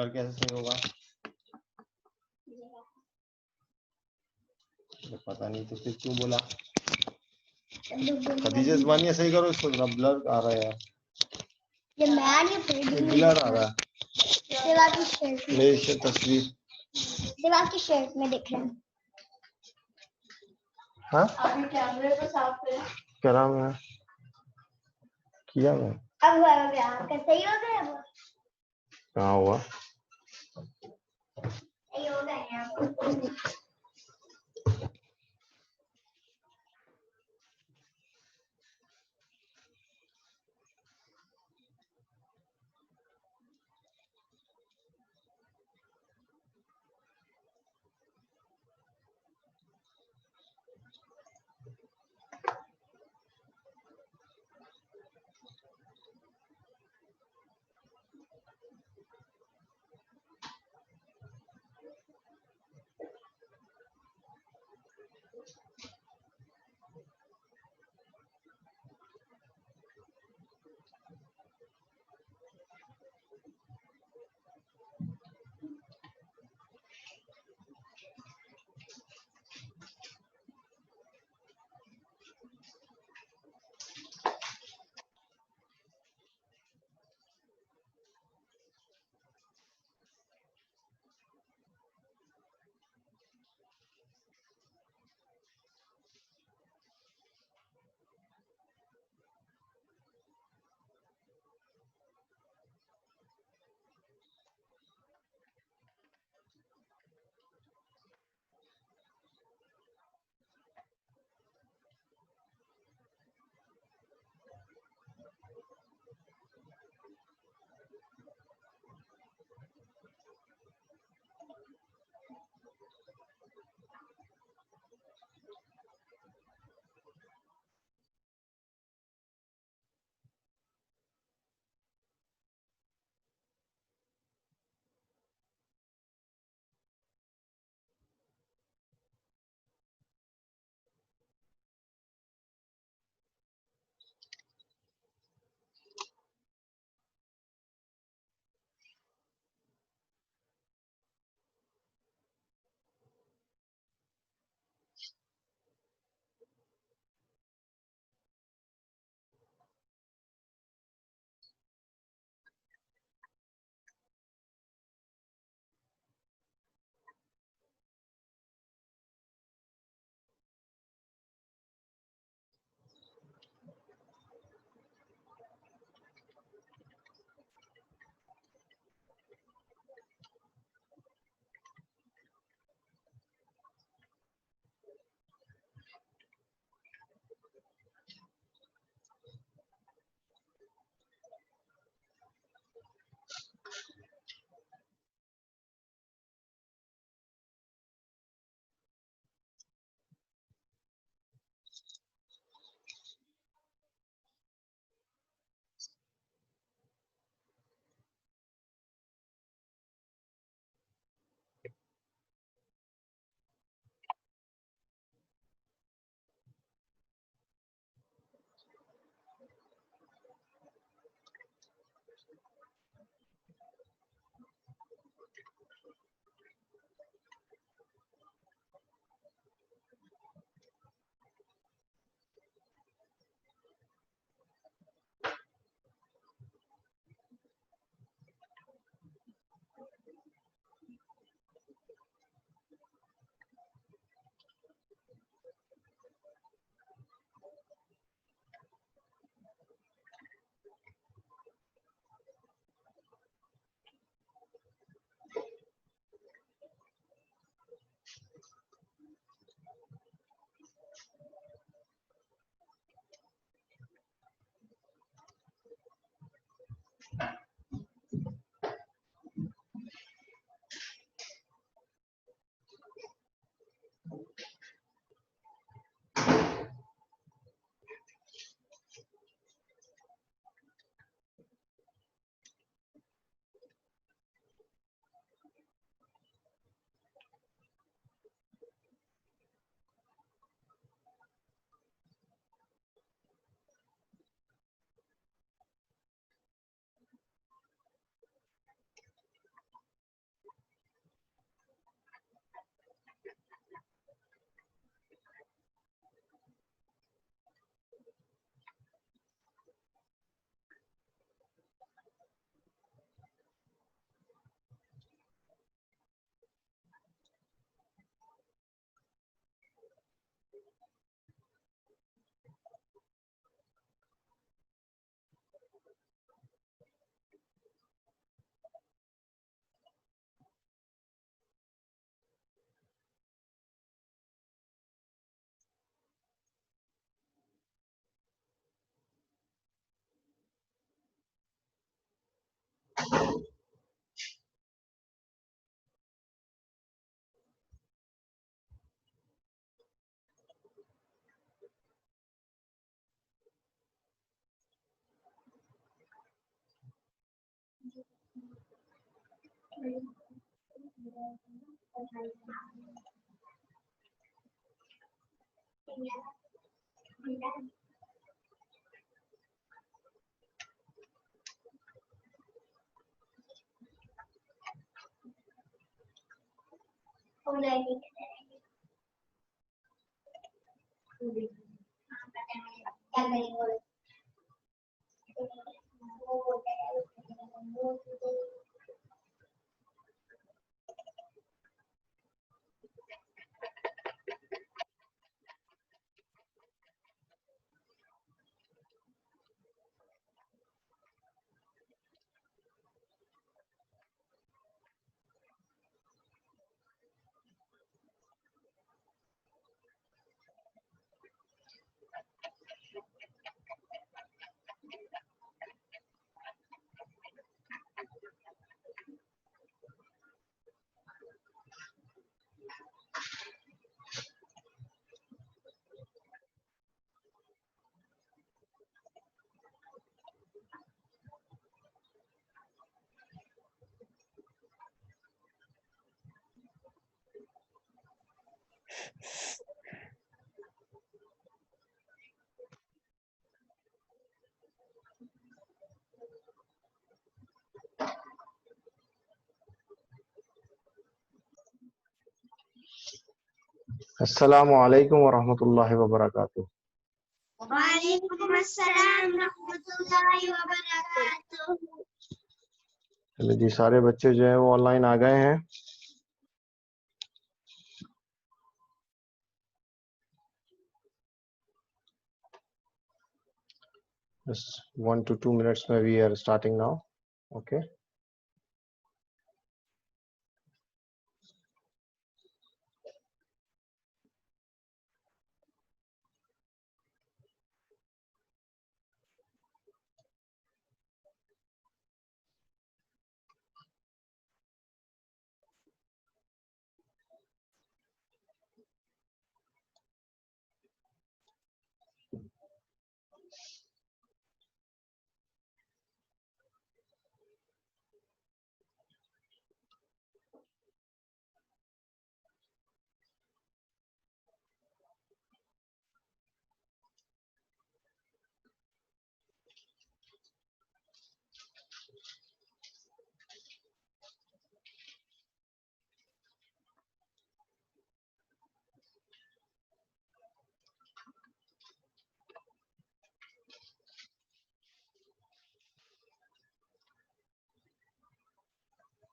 Blur کیسے صحیح ہوگا؟ پتا نہیں تو پھر کیوں بولا خدیجہ زبانیہ صحیح کرو اس کو، بلر آ رہا ہے بلر آ رہا ہے میری تصویر دیوار کی شرٹ میں دیکھ رہے ہیں. ہاں کرا میں کیا میں اب ہوا گیا صحیح ہو گیا. کہاں ہوا؟ صحیح ہو گیا. السلام علیکم ورحمۃ اللہ وبرکاتہ. وعلیکم السلام ورحمۃ اللہ وبرکاتہ. چلے جی سارے بچے جو ہیں وہ آن لائن آ گئے ہیں. Just 1 to 2 minutes میں we are starting now. Okay.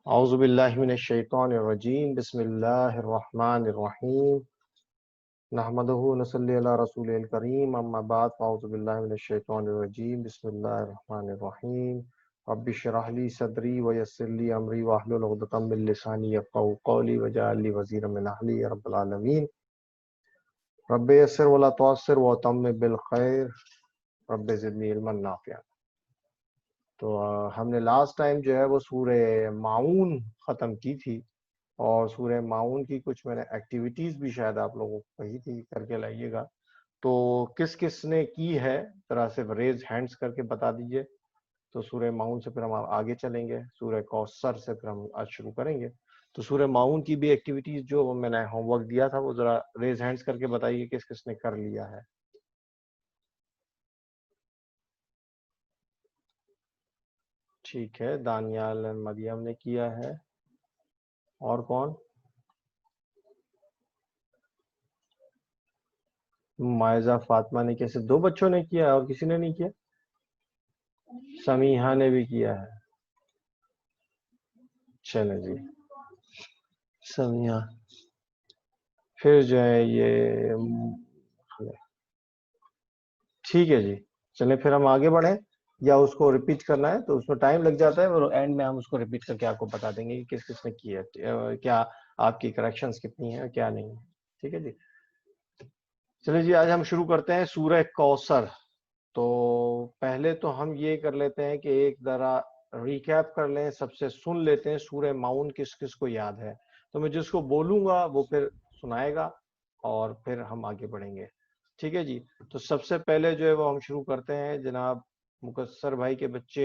اعوذ باللہ من الشیطان الرجیم. بسم اللہ الرحمن الرحیم. نحمدہ ونصلی علی رسول الکریم. اما بعد اعوذ باللہ من الشیطان الرجیم. بسم اللہ الرحمن الرحیم. رب اشرح لی صدری ویسر لی امری واحلل عقدۃ من لسانی یفقہوا قولی واجعل لی وزیرا من اہلی یا رب العالمین. رب یسر ولا تعسر واتمم بالخیر. رب زدنی علما نافعا. تو ہم نے لاسٹ ٹائم جو ہے وہ سورہ معون ختم کی تھی، اور سورہ معون کی کچھ میں نے ایکٹیویٹیز بھی شاید آپ لوگوں کو کہی تھی کر کے لائیے گا. تو کس کس نے کی ہے ذرا سے ریز ہینڈز کر کے بتا دیجئے. تو سورہ معون سے پھر ہم آگے چلیں گے، سورہ کوثر سے پھر ہم آج شروع کریں گے. تو سورہ معون کی بھی ایکٹیویٹیز جو میں نے ہوم ورک دیا تھا وہ ذرا ریز ہینڈز کر کے بتائیے کس کس نے کر لیا ہے. ٹھیک ہے، دانیال مریم نے کیا ہے. اور کون؟ مائزہ فاطمہ نے کیا؟ صرف 2 بچوں نے کیا اور کسی نے نہیں کیا؟ سمیحہ نے بھی کیا ہے. چلیں جی سمیحہ. پھر جو ہے یہ ٹھیک ہے جی. چلیں پھر ہم آگے بڑھیں، یا اس کو ریپیٹ کرنا ہے تو اس میں ٹائم لگ جاتا ہے، اور اینڈ میں ہم اس کو ریپیٹ کر کے آپ کو بتا دیں گے کہ کس کس نے کی ہے، کیا آپ کی کریکشنز کتنی ہیں اور کیا نہیں. ٹھیک ہے جی. چلیں جی آج ہم شروع کرتے ہیں سورہ کوثر. تو پہلے تو ہم یہ کر لیتے ہیں کہ ایک ذرا ریکیپ کر لیں، سب سے سن لیتے ہیں سورہ معون کس کس کو یاد ہے. تو میں جس کو بولوں گا وہ پھر سنائے گا اور پھر ہم آگے بڑھیں گے. ٹھیک ہے جی. تو سب سے پہلے جو ہے وہ ہم شروع کرتے ہیں جناب مکثر بھائی کے بچے.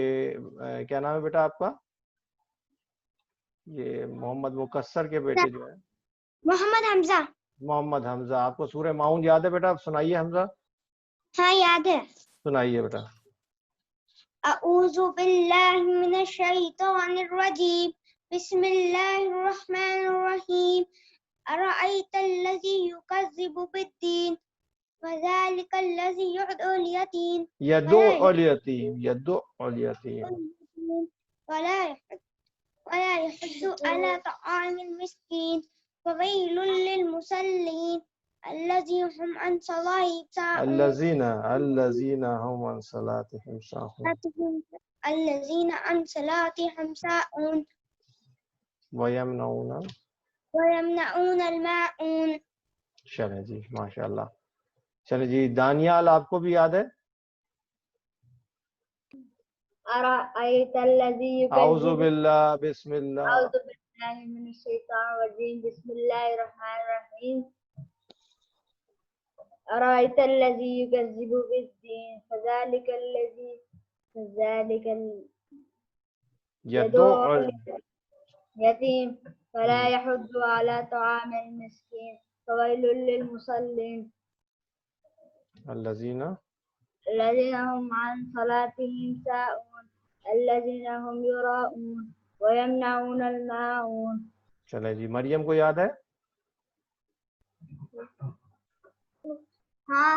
کیا نام ہے بیٹا آپ کا؟ یہ محمد مکثر کے بیٹے جو ہے محمد حمزہ. محمد حمزہ. آپ کو سورہ ماؤن یاد ہے بیٹا؟ آپ سنائیے حمزہ, ہاں یاد ہے. سنائیے بیٹا. اعوذ باللہ من الشیطان الرجیم. بسم اللہ الرحمن الرحیم. ارأیت الذی یکذب بالدین وذلک الذی یدعو الیتیم یدعو الیتیم, یدعو الیتیم. ولا يحض على طعام المسكين فويل للمصلين الذين هم عن صلاتهم ساهون الذین هم عن صلاتهم ساهون الذين عن صلاتهم ساهون ویمنعون. ويمنعون الماعون. چلیں جی, ماشاء اللہ. چلیں جی, دانیال آپ کو بھی یاد ہے؟ أرأيت الذي اعوذ يكذب. باللہ, بسم اللہ. أعوذ بالله من الشيطان الرجيم. بسم الله الرحمن الرحيم. أرأيت الذي يكذب بالدين فذلك یدعو اليتيم ولا يحض على طعام المسكين فويل للمصلين الذین الذين هم عن صلاتهم ساهون الذين هم يراءون ويمنعون الماعون. چلیں جی, مریم کو یاد ہے؟ ہاں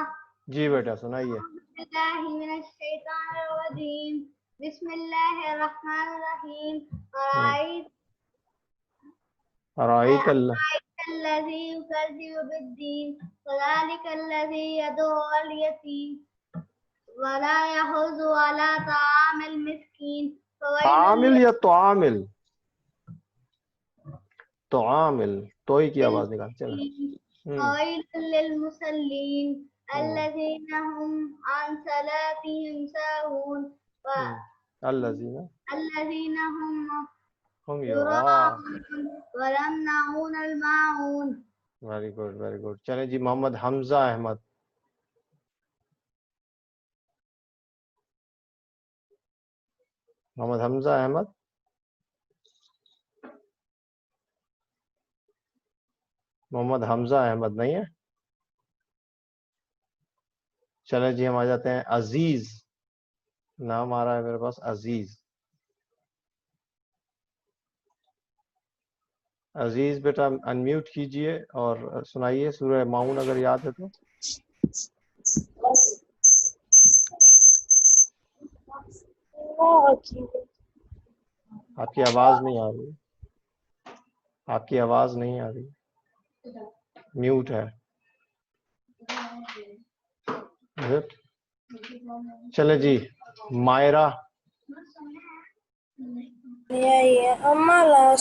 جی بیٹا سنائیے. بالله من الشيطان الرجيم. بسم الله الرحمن الرحيم. ارائیت اللہ الذي يكذب بالدين فذلك الذي يدعو اليتيم ولا يحض على طعام المسكين عامل یا تعامل؟ تعامل, توئی کی آواز نکال. چلیں. فويل للمصلين الذين هم عن صلاتهم ساهون الذين هم يراءون ويمنعون الماعون. Very good, very good. چلیں جی, محمد حمزہ احمد. محمد حمزہ احمد. محمد حمزہ احمد نہیں ہے؟ چلیں جی, ہم آ جاتے ہیں عزیز. نام آ رہا ہے میرے پاس عزیز. عزیز بیٹا انمیوٹ کیجئے اور سنائیے سورہ ماؤن اگر یاد ہے تو. آپ کی آواز نہیں آ رہی, آپ کی آواز نہیں آ رہی, میوٹ ہے. چلے جی, مائرہ.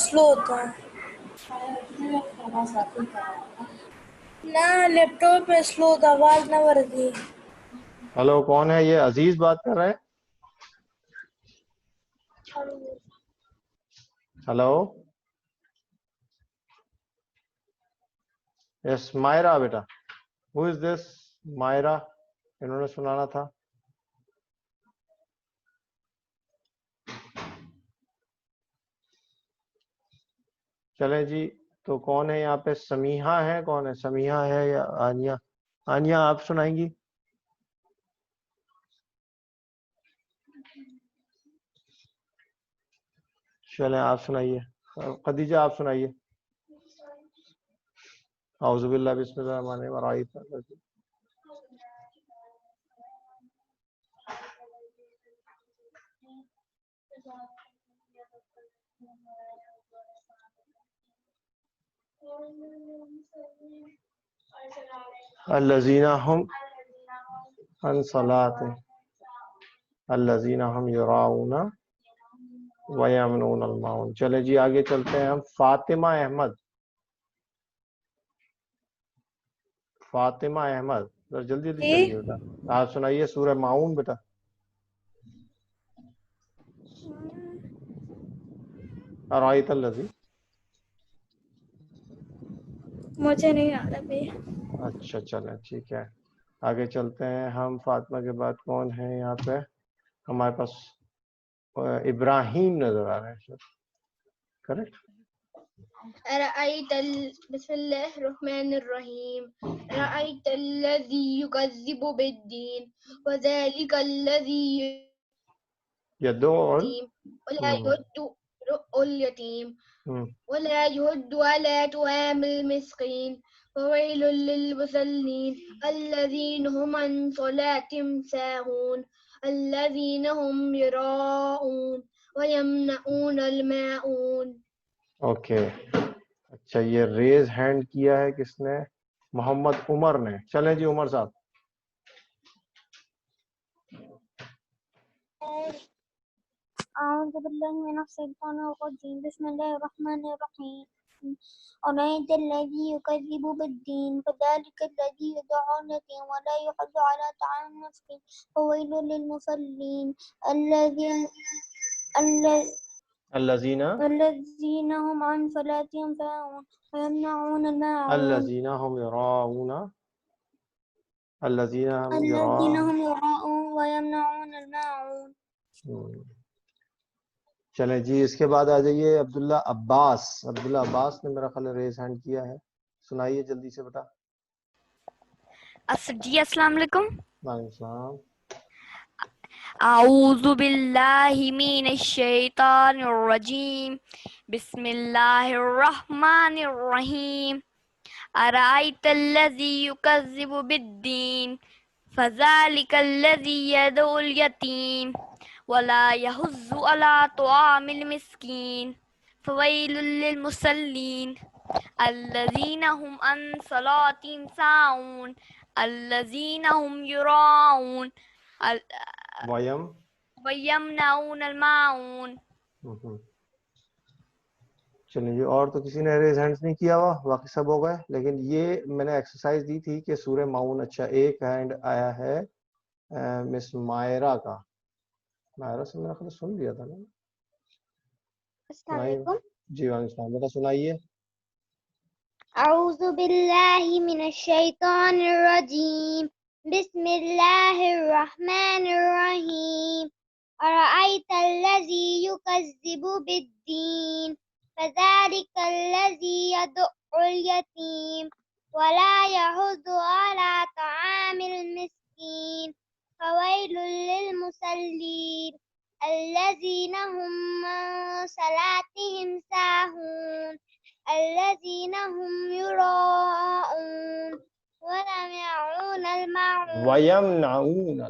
سلو تھا نہ, لیپ ٹاپ پہ سلو تھا, آواز نہ ور تھی. ہلو, کون ہے یہ؟ عزیز بات کر رہے ہیں؟ ہلو, یس مائرہ بیٹا. ہو از دس؟ مائرہ, انہوں نے سنانا تھا. چلیں جی, تو کون ہے یہاں پہ؟ سمیحہ ہے, کون ہے؟ سمیحہ ہے یا آنیہ؟ آنیہ آپ سنائیں گی؟ چلیں آپ سنائیے. خدیجہ آپ سنائیے. اعوذ باللہ, بسم اللہ الرحمن الرحیم. الذین هم عن صلاتهم الذین هم یراؤون ویمنعون الماعون. چلے جی, آگے چلتے ہیں ہم. فاطمہ احمد. فاطمہ احمد جلدی جلدی چلیے بیٹا, آپ سنائیے سورہ ماؤن بیٹا. ارائیت الذی. مجھے نہیں آ رہا بھی. اچھا چلیں ٹھیک ہے, آگے چلتے ہیں ہم. فاطمہ کے بعد کون ہے یہاں پہ؟ ہمارے پاس ابراہیم نظر آ رہے ہیں. کریکٹ. بسم الله الرحمن الرحيم رأيت الذي يكذب بالدين وذلك الذي يدعو يتيم ولا اليتيم ولا يهد على طعام المسكين فويل للمصلين الذين هم عن صلاتهم ساهون الذين هم يراءون ويمنعون الماعون. اوکے اچھا، یہ ریز ہینڈ کیا ہے کس نے؟ محمد عمر نے. چلیں جی عمر صاحب. أعوذ بالله من الشيطان الرجيم بسم الله الرحمن الرحيم أرأيت الذي يكذب بالدين فذلك الذي يدعو اليتيم ولا يحض على طعام المسكين فويل للمصلين الذين هم عن صلاتهم ساهون ويمنعون الماعون الذين هم يراءون ويمنعون الماعون. چلیں جی اس کے بعد آ جائیے عبداللہ عباس. عبداللہ عباس نے میرا خیال ریز ہینڈ کیا ہے. سنائیے جلدی سے بیٹا. جی السلام علیکم. وعلیکم السلام. اعوذ باللہ من الشیطان الرجیم بسم اللہ الرحمن الرحیم ارأیت الذی یکذب بالدین فذلک الذی یدعو الیتیم ولا یحض علی طعام المسکین فویل للمصلین الذین هم عن صلاتهم ساہون الذین هم یراءون وَيَمْنَعُونَ الْمَاعُونَ. چلیں جی اور تو کسی نے ریز ہینڈ نہیں کیا ہوا، باقی سب ہو گئے. لیکن یہ میں نے ایکسرسائز دی تھی کہ سورہ معون. اچھا ایک ہینڈ آیا ہے مس مائرہ کا. مائرہ سے میرا خیال سن لیا تھا نا. السلام علیکم. جی وعلیکم السلام. بیٹا سنائیے. أعوذ بالله من الشيطان الرجيم بسم الله الرحمن الرحيم أرأيت الذي يكذب بالدين فذلك الذي يدعو اليتيم ولا يحض على طعام المسكين فويل للمصلين الذين هم عن صلاتهم ساهون الذين هم يراءون ويمنعون الماعون.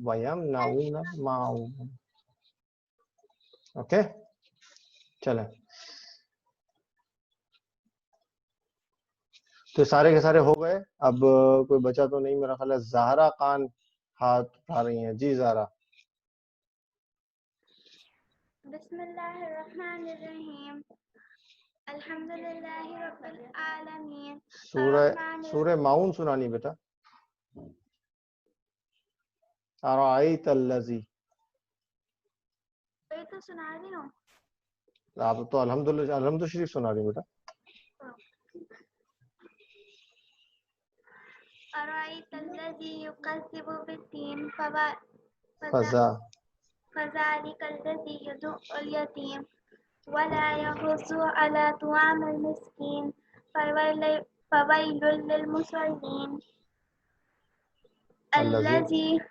وَيَمْنَعُونَ الْمَاعُونَ. اوکے چلیں. تو سارے کے سارے ہو گئے. اب کوئی بچا تو نہیں میرا خیال ہے. زہرا خان ہاتھ اٹھا رہی ہیں. جی زہرا. بسم اللہ الرحمن الرحیم الحمد للہ رب العالمین. سورہ معون سنانی بیٹا. ارأیت الذی. یہ تو سنا رہی ہوں. آپ تو الحمد شریف سنا رہی بیٹا. ارأیت الذی یکذب بالدین فذلک الذی یدعو الیتیم ولا یحض علی طعام المسکین فویل للمصلین الذین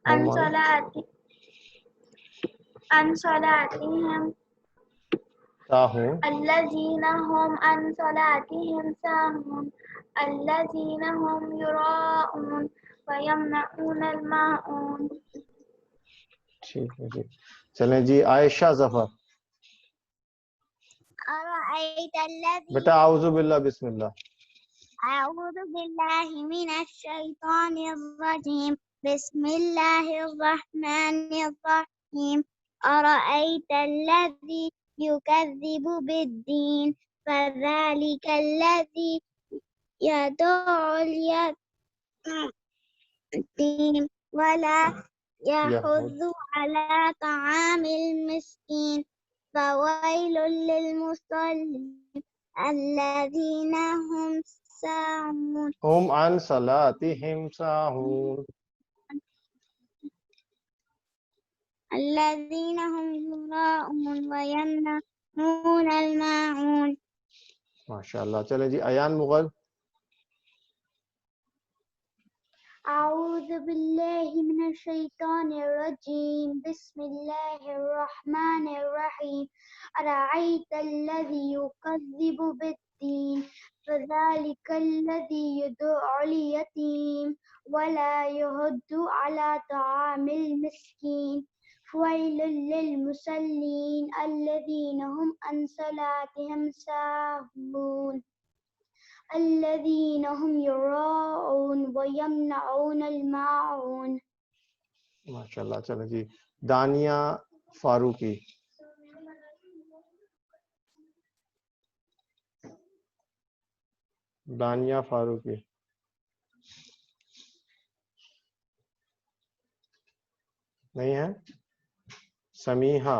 عن صلاتهم الذين هم عن صلاتهم ساهون الذين هم يراءون ويمنعون الماعون. ٹھیک ہے جی. چلیں جی عائشہ ظفر. أرأيت الذي بیٹا اعوذ باللہ بسم اللہ. أعوذ بالله من الشيطان الرجيم بسم الله الرحمن الرحيم أرأيت الذي يكذب بالدين فذلك الذي يدعو اليتيم ولا يحض على طعام المسكين فويل للمصلين الذين هم عن صلاتهم ساهون الذين هم يراءون ويمنعون الماعون. ماشاء اللہ. چلیں جی ایان مغل. أعوذ بالله من الشيطان الرجيم. بسم الله الرحمن الرحيم. أرأيت الذي يكذب بالدين فذلك الذي يدعو اليتيم ولا يحض على طعام المسكين فويل للمصلين الذين هم عن صلاتهم ساهون الذين هم يراءون ويمنعون الماعون. ماشاء اللہ. چلیں جی دانیہ فاروقی. دانیہ فاروقی. نہیں ہے. سمیحہ.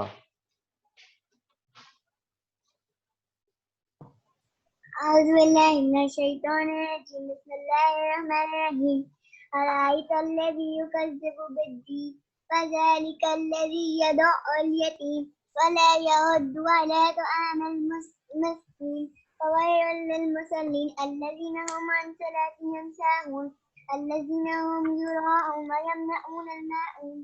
أعوذ بالله من الشيطان الرجيم. بسم الله الرحمن الرحيم. أرأيت الذي يكذب بالدين فذلك الذي يدع اليتيم ولا يحض على طعام المسكين فويل للمصلين الذين هم عن صلاتهم ساهون الذين هم يراءون ويمنعون الماعون.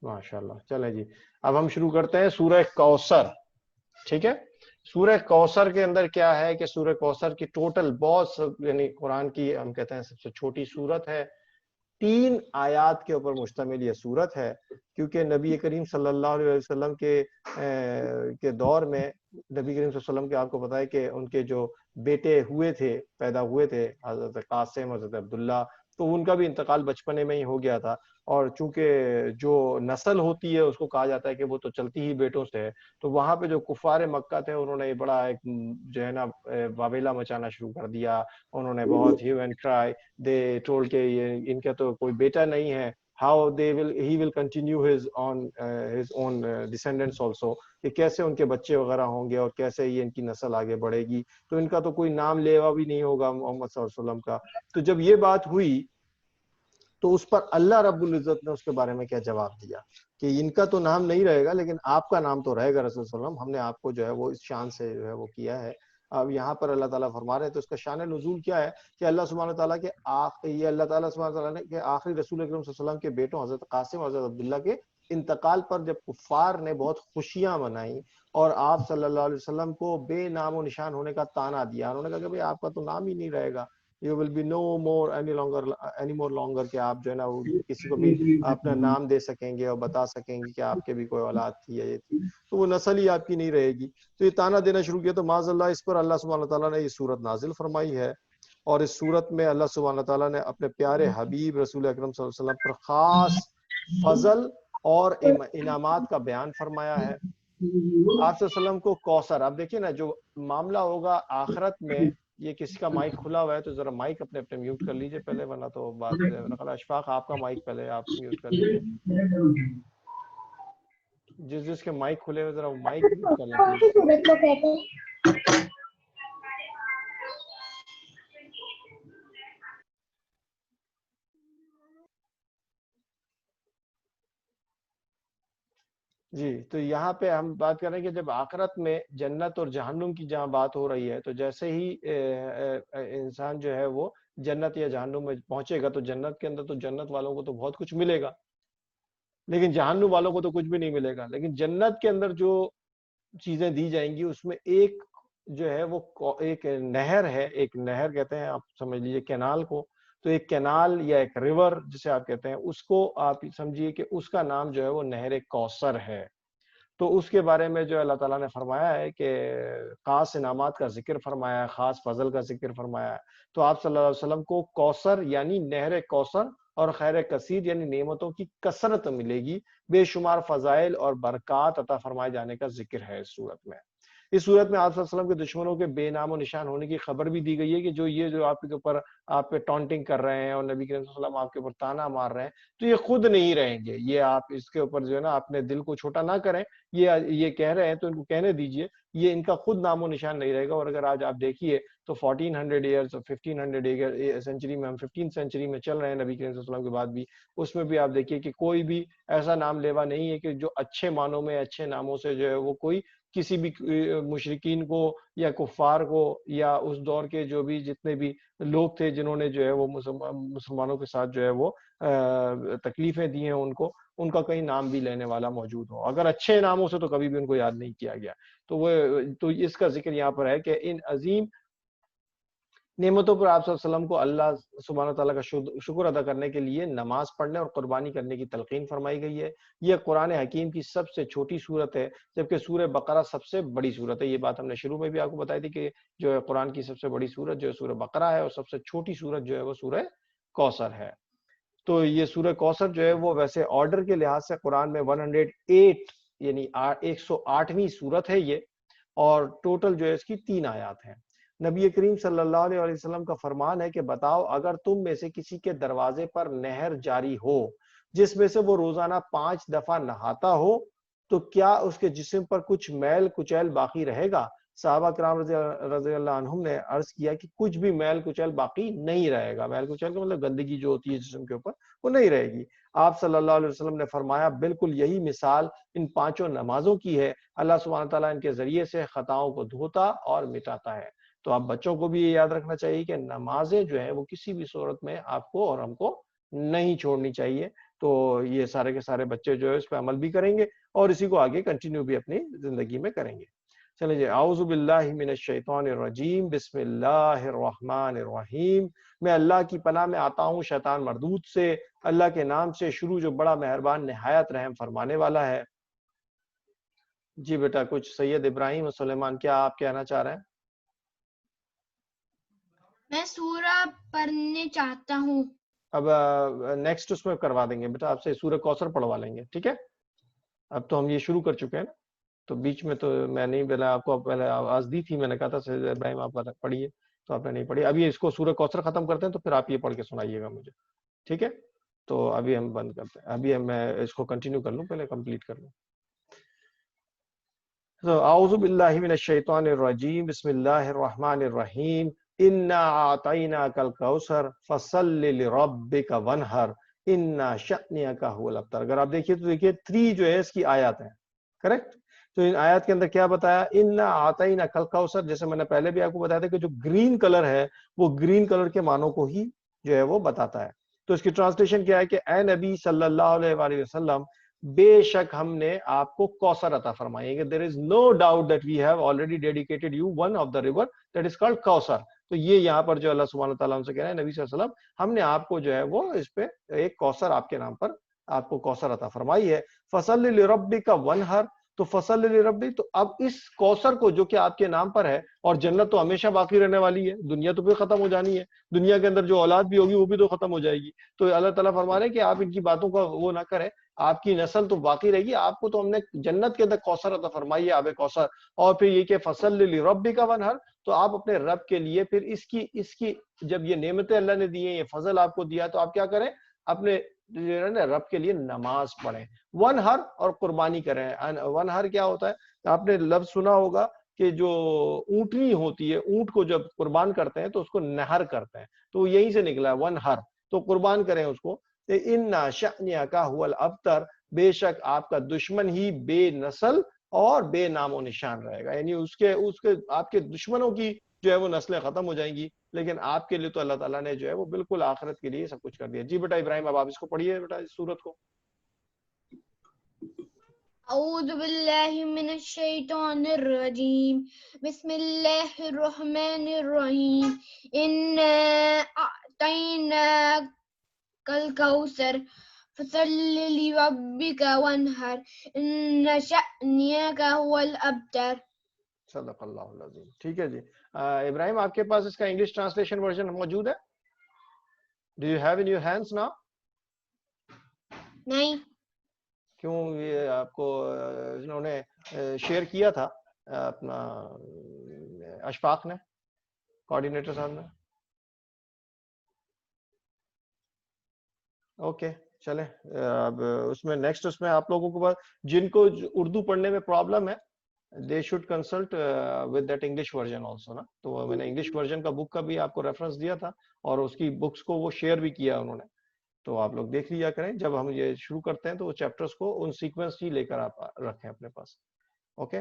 ماشاء اللہ. چلیں جی اب ہم شروع کرتے ہیں سورہ کوثر. ٹھیک ہے. سورہ کوثر کے اندر کیا ہے کہ سورہ کوثر کی ٹوٹل بہت یعنی قرآن کی ہم کہتے ہیں سب سے چھوٹی سورت ہے. 3 آیات کے اوپر مشتمل یہ سورت ہے کیونکہ نبی کریم صلی اللہ علیہ وسلم کے دور میں نبی کریم صلی اللہ علیہ وسلم کے آپ کو پتہ ہے کہ ان کے جو بیٹے ہوئے تھے پیدا ہوئے تھے حضرت قاسم حضرت عبداللہ تو ان کا بھی انتقال بچپنے میں ہی ہو گیا تھا اور چونکہ جو نسل ہوتی ہے اس کو کہا جاتا ہے کہ وہ تو چلتی ہی بیٹوں سے ہے تو وہاں پہ جو کفار مکہ تھے انہوں نے بڑا ایک جو ہے نا واویلا مچانا شروع کر دیا. انہوں نے بہت have and try they told کہ ان کا تو کوئی بیٹا نہیں ہے. how he will continue his own descendants also کہ کیسے ان کے بچے وغیرہ ہوں گے اور کیسے یہ ان کی نسل آگے بڑھے گی تو ان کا تو کوئی نام لیوا بھی نہیں ہوگا محمد صلی اللہ علیہ وسلم کا. تو جب یہ بات ہوئی تو اس پر اللہ رب العزت نے اس کے بارے میں کیا جواب دیا کہ ان کا تو نام نہیں رہے گا لیکن آپ کا نام تو رہے گا رسول صلی اللہ علیہ وسلم. ہم نے آپ کو جو ہے وہ اس شان سے جو ہے وہ کیا ہے. اب یہاں پر اللہ تعالیٰ فرما رہے ہیں تو اس کا شان نزول کیا ہے کہ اللہ سبحانہ تعالیٰ کے یہ اللہ تعالیٰ سبحانہ تعالیٰ نے کہ آخری رسول اکرم صلی اللہ علیہ وسلم کے بیٹوں حضرت قاسم حضرت عبداللہ کے انتقال پر جب کفار نے بہت خوشیاں منائیں اور آپ صلی اللہ علیہ وسلم کو بے نام و نشان ہونے کا تانا دیا. انہوں نے کہا کہ بھئی آپ کا تو نام ہی نہیں رہے گا. You will be no more any more longer کہ آپ جو ہے نا کسی کو بھی اپنا نام دے سکیں گے اور بتا سکیں گے کہ آپ کے بھی کوئی اولاد تھی یا یہ تھی تو وہ نسل ہی آپ کی نہیں رہے گی. تو یہ تانا دینا شروع کیا تو معاذ اللہ اس پر اللہ سبحانہ تعالیٰ نے یہ صورت نازل فرمائی ہے اور اس صورت میں اللہ سبحانہ تعالیٰ نے اپنے پیارے حبیب رسول اکرم صلی اللہ علیہ وسلم پر خاص فضل اور انعامات کا بیان فرمایا ہے. آپ صلی اللہ علیہ وسلم کو کوثر اب دیکھیے نا جو معاملہ ہوگا آخرت میں. یہ کسی کا مائک کھلا ہوا ہے تو ذرا مائک اپنے میوٹ کر لیجئے پہلے ورنہ تو بات اشفاق آپ کا مائک پہلے آپ میوٹ کر لیجئے. جس کے مائک کھلے ہوئے ذرا وہ مائک میوٹ کر لیں. جی تو یہاں پہ ہم بات کر رہے ہیں کہ جب آخرت میں جنت اور جہنم کی جہاں بات ہو رہی ہے تو جیسے ہی انسان جو ہے وہ جنت یا جہنم میں پہنچے گا تو جنت کے اندر تو جنت والوں کو تو بہت کچھ ملے گا لیکن جہنم والوں کو تو کچھ بھی نہیں ملے گا. لیکن جنت کے اندر جو چیزیں دی جائیں گی اس میں ایک جو ہے وہ ایک نہر ہے. ایک نہر کہتے ہیں آپ سمجھ لیجیے کینال کو. تو ایک کینال یا ایک ریور جسے آپ کہتے ہیں اس کو آپ سمجھیے کہ اس کا نام جو ہے وہ نہر کوثر ہے. تو اس کے بارے میں جو اللہ تعالیٰ نے فرمایا ہے کہ خاص انعامات کا ذکر فرمایا ہے خاص فضل کا ذکر فرمایا ہے. تو آپ صلی اللہ علیہ وسلم کو کوثر یعنی نہر کوثر اور خیر کثیر یعنی نعمتوں کی کثرت ملے گی. بے شمار فضائل اور برکات عطا فرمائے جانے کا ذکر ہے اس صورت میں. اس صورت میں آپ صلی اللہ علیہ وسلم کے دشمنوں کے بے نام و نشان ہونے کی خبر بھی دی گئی ہے کہ جو آپ کے اوپر آپ پہ ٹانٹنگ کر رہے ہیں اور نبی کریم صلی اللہ علیہ وسلم آپ کے اوپر تانا مار رہے ہیں تو یہ خود نہیں رہیں گے. یہ آپ اس کے اوپر جو ہے نا اپنے دل کو چھوٹا نہ کریں. یہ کہہ رہے ہیں تو ان کو کہنے دیجئے, یہ ان کا خود نام و نشان نہیں رہے گا. اور اگر آج آپ دیکھیے تو 1400 ایئرز اور 1500 سینچری میں, ہم 15 سینچری میں چل رہے ہیں نبی کریم صلی اللہ علیہ وسلم کے بعد بھی, اس میں بھی آپ دیکھیے کہ کوئی بھی ایسا نام لیوا نہیں ہے کہ جو اچھے معنوں میں اچھے ناموں سے جو ہے وہ کوئی کسی بھی مشرکین کو یا کفار کو یا اس دور کے جو بھی جتنے بھی لوگ تھے جنہوں نے جو ہے وہ مسلمانوں کے ساتھ جو ہے وہ تکلیفیں دی ہیں ان کا کہیں نام بھی لینے والا موجود ہو. اگر اچھے ناموں سے تو کبھی بھی ان کو یاد نہیں کیا گیا. تو اس کا ذکر یہاں پر ہے کہ ان عظیم نعمتوں پر آپ صلی اللہ علیہ وسلم کو اللہ سبحانہ تعالیٰ کا شکر ادا کرنے کے لیے نماز پڑھنے اور قربانی کرنے کی تلقین فرمائی گئی ہے. یہ قرآن حکیم کی سب سے چھوٹی صورت ہے جبکہ سورہ بقرہ سب سے بڑی صورت ہے. یہ بات ہم نے شروع میں بھی آپ کو بتائی تھی کہ جو ہے قرآن کی سب سے بڑی صورت جو ہے سورہ بقرہ ہے اور سب سے چھوٹی صورت جو ہے وہ سورہ کوثر ہے. تو یہ سورہ کوثر جو ہے وہ ویسے آرڈر کے لحاظ سے قرآن میں 108 یعنی 108ویں صورت ہے یہ, اور ٹوٹل جو ہے اس کی 3 آیات ہیں. نبی کریم صلی اللہ علیہ وسلم کا فرمان ہے کہ بتاؤ اگر تم میں سے کسی کے دروازے پر نہر جاری ہو جس میں سے وہ روزانہ 5 دفعہ نہاتا ہو تو کیا اس کے جسم پر کچھ میل کچیل باقی رہے گا؟ صحابہ کرام رضی اللہ عنہم نے عرض کیا کہ کچھ بھی میل کچیل باقی نہیں رہے گا. میل کچیل کا مطلب گندگی جو ہوتی ہے جسم کے اوپر وہ نہیں رہے گی. آپ صلی اللہ علیہ وسلم نے فرمایا بالکل یہی مثال ان 5 نمازوں کی ہے. اللہ سبحانہ تعالیٰ ان کے ذریعے سے خطاؤں کو دھوتا اور مٹاتا ہے. تو آپ بچوں کو بھی یہ یاد رکھنا چاہیے کہ نمازیں جو ہیں وہ کسی بھی صورت میں آپ کو اور ہم کو نہیں چھوڑنی چاہیے. تو یہ سارے کے سارے بچے جو ہے اس پہ عمل بھی کریں گے اور اسی کو آگے کنٹینیو بھی اپنی زندگی میں کریں گے. چلیں جی, اعوذ باللہ من الشیطان الرجیم, بسم اللہ الرحمن الرحیم. میں اللہ کی پناہ میں آتا ہوں شیطان مردود سے. اللہ کے نام سے شروع جو بڑا مہربان نہایت رحم فرمانے والا ہے. جی بیٹا کچھ سید ابراہیم اور سلیمان کیا آپ کہنا چاہ رہے ہیں؟ میں سورہ پڑھنے چاہتا ہوں. اب نیکسٹ اس میں کروا دیں گے بیٹا, آپ سے سورہ کوثر پڑھوا لیں گے, ٹھیک ہے؟ اب تو ہم یہ شروع کر چکے ہیں نا, تو بیچ میں تو میں نہیں, پہلے آپ کو پہلے آواز دی تھی, میں نے کہا تھا سید ابراہیم آپ پڑھیے, تو آپ نے نہیں پڑھی. ابھی اس کو سورہ کوثر ختم کرتے ہیں تو پھر آپ یہ پڑھ کے سنائیے گا مجھے, ٹھیک ہے؟ تو ابھی ہم بند کرتے ہیں, ابھی میں اس کو کنٹینیو کر لوں, پہلے کمپلیٹ کر لوں. اعوذ باللہ من الشیطان الرجیم, بسم اللہ الرحمن الرحیم. انا اعطیناک الکوثر فصل لربک وانحر انا شأنک هو الابتر. اگر آپ دیکھیے تو دیکھیے 3 جو ہے اس کی آیات ہیں, کریکٹ؟ تو ان آیات کے اندر کیا بتایا؟ انا اعطیناک الکوثر, جیسے میں نے پہلے بھی آپ کو بتایا تھا کہ جو گرین کلر ہے وہ گرین کلر کے معنوں کو ہی جو ہے وہ بتاتا ہے. تو اس کی ٹرانسلیشن کیا ہے کہ اے نبی صلی اللہ علیہ وآلہ وسلم, بے شک ہم نے آپ کو کوثر عطا فرمائی ہے. there is no doubt that we have already dedicated you one of the river that is called کوثر. تو یہ یہاں پر جو اللہ سبحانہ تعالیٰ ہم سے کہہ رہے ہیں نبی صلی اللہ علیہ وسلم, ہم نے آپ کو جو ہے وہ اس پہ ایک کوثر آپ کے نام پر آپ کو کوثر عطا فرمائی ہے. فصل لربک وانحر, تو فصل لربک, تو اب اس کوثر کو جو کہ آپ کے نام پر ہے, اور جنت تو ہمیشہ باقی رہنے والی ہے, دنیا تو پھر ختم ہو جانی ہے, دنیا کے اندر جو اولاد بھی ہوگی وہ بھی تو ختم ہو جائے گی. تو اللہ تعالیٰ فرما رہے ہیں کہ آپ ان کی باتوں کا وہ نہ کریں, آپ کی نسل تو باقی رہے گی, آپ کو تو ہم نے جنت کے اندر کوثر عطا فرمائی ہے, آب کوثر. اور پھر یہ کہ فصل لربک وانحر, تو آپ اپنے رب کے لیے پھر اس کی جب یہ نعمتیں اللہ نے دی ہیں, یہ فضل آپ کو دیا, تو آپ کیا کریں؟ اپنے رب کے لیے نماز پڑھیں, وانحر اور قربانی کریں. وانحر کیا ہوتا ہے؟ آپ نے لفظ سنا ہوگا کہ جو اونٹنی ہوتی ہے, اونٹ کو جب قربان کرتے ہیں تو اس کو نہر کرتے ہیں, تو یہیں سے نکلا ہے وانحر, تو قربان کریں اس کو. اِنَّا شَأْنِيَكَ هُوَ الْأَبْتَرُ, بے شک آپ کا دشمن ہی بے نسل اور بے نام و نشان رہے گا. یعنی اس کے آپ کے دشمنوں کی جو ہے وہ نسلیں ختم ہو جائیں گی, لیکن آپ کے لیے تو اللہ تعالیٰ نے جو ہے وہ بالکل آخرت کے لیے سب کچھ کر دیا. جی بیٹا ابراہیم, اب آپ اس کو پڑھیے بیٹا, اس سورت کو. اعوذ باللہ من الشیطان الرجیم, بسم اللہ الرحمن الرحیم. انا اعطیناک الکوثر فصل لربک وانحر ان شأنک هو الابتر. صدق اللہ العظیم. ٹھیک ہے جی. ابراہیم, آپ کے پاس اس کا انگلش ٹرانسلیشن ورژن موجود ہے؟ Do you have in your hands now? نہیں. کیوں؟ یہ آپ کو انہوں نے شیئر کیا تھا, اپنا اشفاق نے، کوآرڈینیٹر صاحب نے. اوکے چلیں اب اس میں نیکسٹ اس میں آپ لوگوں کو جن کو اردو پڑھنے میں پرابلم ہے they should consult with that English version also نا. تو میں نے انگلش ورژن کا بک کا بھی آپ کو ریفرنس دیا تھا اور اس کی بکس کو وہ شیئر بھی کیا انہوں نے, تو آپ لوگ دیکھ لیا کریں. جب ہم یہ شروع کرتے ہیں تو وہ چیپٹرز کو ان سیکوینس ہی لے کر آپ رکھیں اپنے پاس. اوکے